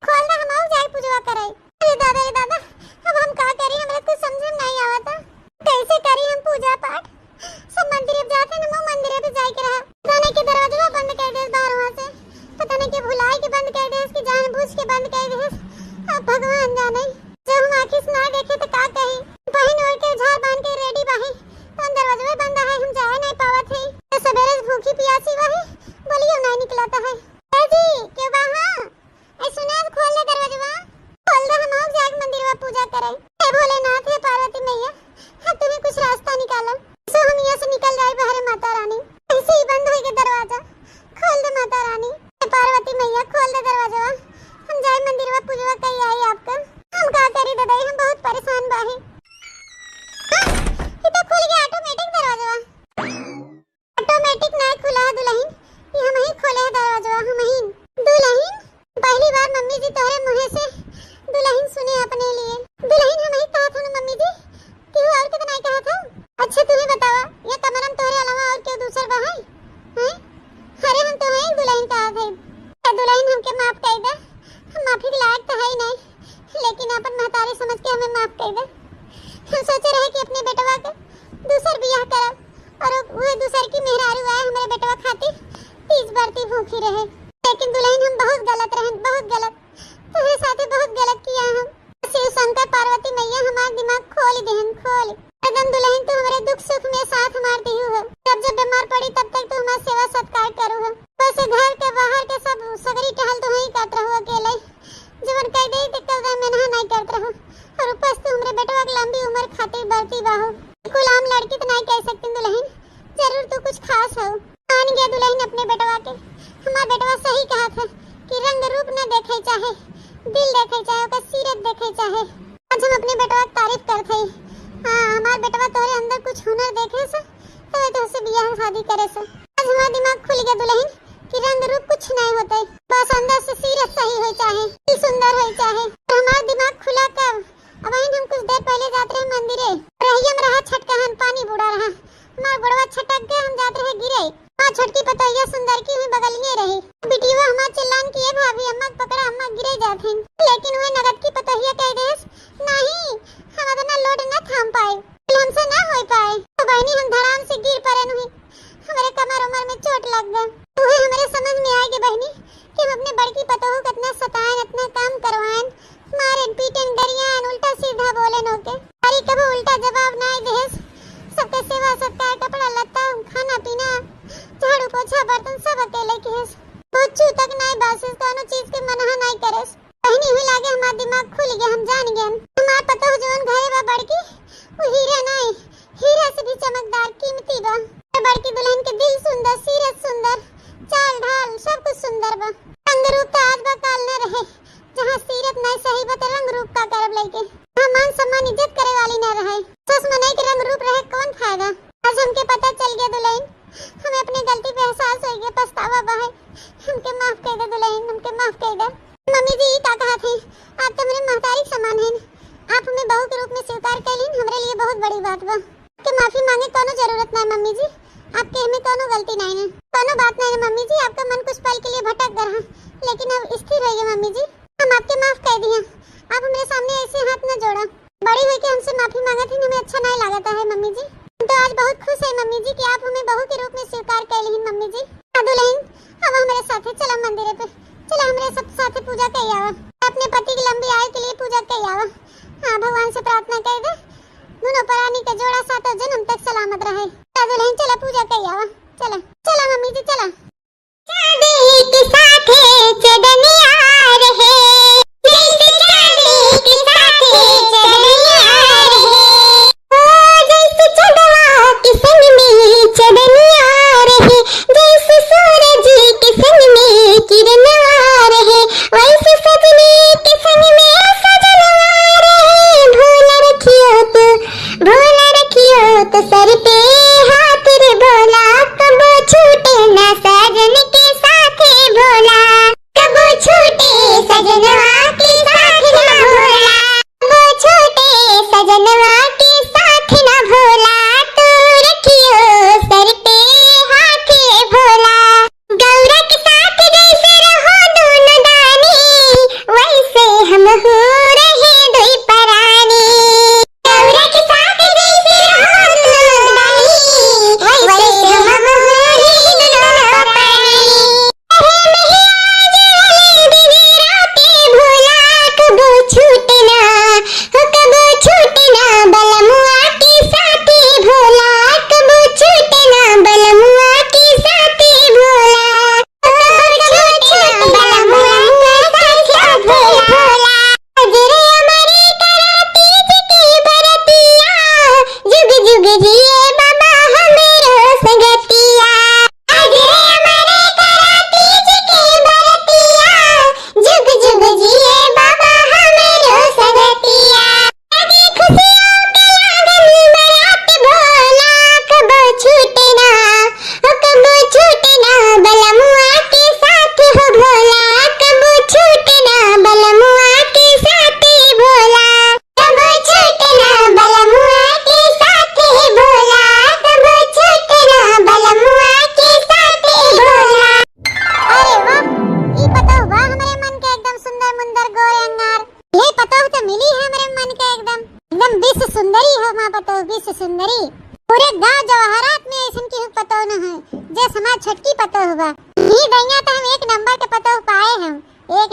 खोल दे हम जाए पूजा करे। अरे दादा अब हम का करें, हमरा कुछ समझ में नहीं आवता कैसे करें हम पूजा पाठ। सब मंदिर पे जाते ना मंदिर पे जाए के रहा, जाने के दरवाजा बंद कर दे बाहर वहां से, पता नहीं के भुलाए के बंद कर दे इसकी जानबूझ के बंद कर दे। अब भगवान जाने जब हम आंखें से ना देखे तो का कहें। बहन और के झाड़ बांध के रेडी बाही तो दरवाजा बंद है, हम जा नहीं पावत है। तो सवेरे भूखी प्यासी वाही बोलियो नहीं निकलता है। ए जी क्यों बाहा ए सुना खोल ले दरवाजा, खोल दे हम जाके मंदिर में पूजा करें। हे भोलेनाथ हे पार्वती मैया हाँ तुम्हें कुछ रास्ता निकालो, सो हम यहाँ से निकल जाए बाहर। माता रानी ऐसे ही बंद हो गया दरवाजा, खोल दे माता रानी। हे पार्वती मैया खोल दे दरवाजा, हम जाए मंदिर में पूजा कर आए आपका। हम का करी दादा हम बहुत परेशान बाहे। ये तो खुल गया ऑटोमेटिक दरवाजा, ऑटोमेटिक नहीं खुला दुल्हन, ये हम ही खोले दरवाजा। हम ही दुल्हन पहली बार मम्मी जी तोहरे मुंह से दुल्हन सुने अपने लिए। दुल्हन हम ही कहा था ना मम्मी जी, क्यों और कितना नहीं कहा था? अच्छा तुम्हें बतावा ये कमरम तोहरे अलावा और क्यों दूसर बा है? अरे हम तो है दुल्हन कहा थे, दुल्हन हमके माफ कर दे, हम माफी के लायक तो है ही नहीं, लेकिन अपन महतारी समझ के हमें माफ कर दे। हम सोचे रहे कि अपने बेटवा के दूसर बियाह करब और वो दूसर की मेहरारू आए हमारे बेटवा खातिर तीज बरती भूखी रहे, लेकिन दुल्हन हम बहुत गलत रहे, बहुत गलत तुम्हारे साथ बहुत गलत किया। हम शिव शंकर पार्वती मैया हमारा दिमाग खोल देहन खोल एकदम। दुल्हन तो हमारे दुख सुख में साथ मार दी हो, जब बीमार पड़ी तब तक तो हमारा सेवा सत्कार करू हो, वैसे घर के बाहर के सब सगरी टहल तो ही करत रहो अकेले, जवन कह दे तो कल में नहा नहीं करत रहो, और ऊपर से हमारे बेटवा की लंबी उम्र खातिर बढ़ती बाहो। कुल आम लड़की तो नहीं कह सकती दुल्हन, जरूर तू कुछ खास हो। मान गया दुल्हन अपने बेटवा के, हमारा बेटवा सही कहा था कि रंग रूप न देखे चाहे दिल देखे चाहे ओका सीरत देखे चाहे। आज हम अपने बेटवा की तारीफ करते हैं। हाँ हमार बेटवा तोरे अंदर कुछ हुनर देखे से तो से बियाह शादी करे से आज हमारा दिमाग खुल गया दुल्हन कि रंग रूप कुछ नहीं होते, बस अंदर से सीरत सही हो चाहे दिल सुंदर हो चाहे। तो हमारा दिमाग खुला कब? अब हम कुछ देर पहले जाते रहे मंदिरे, रहियम रहा छटकहन पानी बुड़ा रहा, हमारा बड़वा छटक गए, हम जाते रहे गिरे। हाँ छोटकी पतैया सुंदर की हुई बगल में रही, बिटिया हमार चिल्लान किए भाभी अम्मा पकड़ा अम्मा गिरे जाते, लेकिन वह नगद की पतैया कह दे नहीं हम इतना लोड न थाम पाए, हमसे ना हो पाए। तो बहनी हम धड़ाम से गिर पड़े नहीं, हमारे कमर उमर में चोट लग गई। तुम्हें हमारे समझ में आएगी बहनी कि हम अपने बड़की पतोहू को इतना सताएं इतना काम करवाएं, मारें पीटें गरियां उल्टा सीधा बोले नोके, अरे कभी उल्टा जवाब ना दे। सबके सेवा सत्कार कपड़ा लत्ता खाना पीना झाड़ू पोछा बर्तन सब अकेले के, बच्चों तक नहीं बासिस दोनों चीज के मना नहीं करे। कहनी हुई लागे हमारा दिमाग खुल गया, हम जान गए हमारा पता हो जवन घरे बा बड़की वो हीरा नहीं हीरा जरूरत नहीं मम्मी जी, आपके हमें कोनो गलती नहीं है, कोनो बात नहीं है मम्मी जी। आपका मन कुछ पल के लिए भटक रहा, लेकिन अब स्थिर रहिए मम्मी जी। हम आपके माफ कर दिए, आप हमारे सामने ऐसे हाथ न जोड़ा। बड़ी हुई के हमसे माफी मांगा थी, हमें अच्छा नहीं लगता है मम्मी जी। हम तो आज बहुत खुश है मम्मी जी कि आप हमें बहू के रूप में स्वीकार कर ली मम्मी जी। दुल्हन अब हमारे साथ चला मंदिर पे, चला हमारे सब साथ पूजा कर आवा, अपने पति की लंबी आयु के लिए पूजा कर आवा। हाँ, भगवान से प्रार्थना कर दे दोनों प्राणी का जोड़ा सातों जन्म तक सलामत रहे। दुल्हन चला पूजा कर आवा, चला चला मम्मी जी चला। चांदी के साथे चदनिया रहे, जैसे चांदी के साथे चदनिया रहे, ओ जैसे चंदवा के संग में चदनिया रहे, जैसे सूरज के संग में किरणा रहे, वैसे सजनी के संग में सजनवा रहे। भोला रखियो तो सर पे हाथ रे भोला, कबो छूटे ना सजन के साथे भोला, कबो छूटे सजनवा के साथ ना भोला, कबो छूटे सजनवा के साथ ना भोला, तू रखियो सर पे हाथ रे भोला। गौरा के साथ जैसे रहो दोनों दानी, वैसे हम हो रहे दुई परानी। गौरा के साथ जैसे रहो दोनों दानी, वैसे हम हो रहे दोनों परानी। भोला कबो छूटना, कबो छूटना बलमुआ के साथे भोला, कबो छूटना बलमुआ के साथे भोला, कबो छूटना बलमुआ के साथे भोला। अजरे हमारे कराती जी की बरतिया, जुग जुग जिए बाबा हमेरो संगतिया। अजरे हमारे कराती जी की बरतिया, जुग जुग जिए बाबा हमेरो संगतिया। लगी खुशियों के लागल बरात भोला, कबो छूटना, कबो छूटना बलमुआ के साथ हो भोला, कबो छूटना बलमुआ के साथ भोला, कबो छूटना बलमुआ के साथ भोला, कबो छूटना बलमुआ के साथ भोला। अरे वाह, ये पता हुआ हमारे मन के एकदम सुंदर मुंदर गोरे अंगार। ये पता हो तो मिली है हमारे मन के एकदम विश्व सुंदरी हो माँ, पता विश्व सुंदरी। पूरे गांव जवाहरात में ऐसन की पता न है जे समाज छटकी पता हुआ। ये दैया तो हम एक नंबर के पता पाए हैं, एक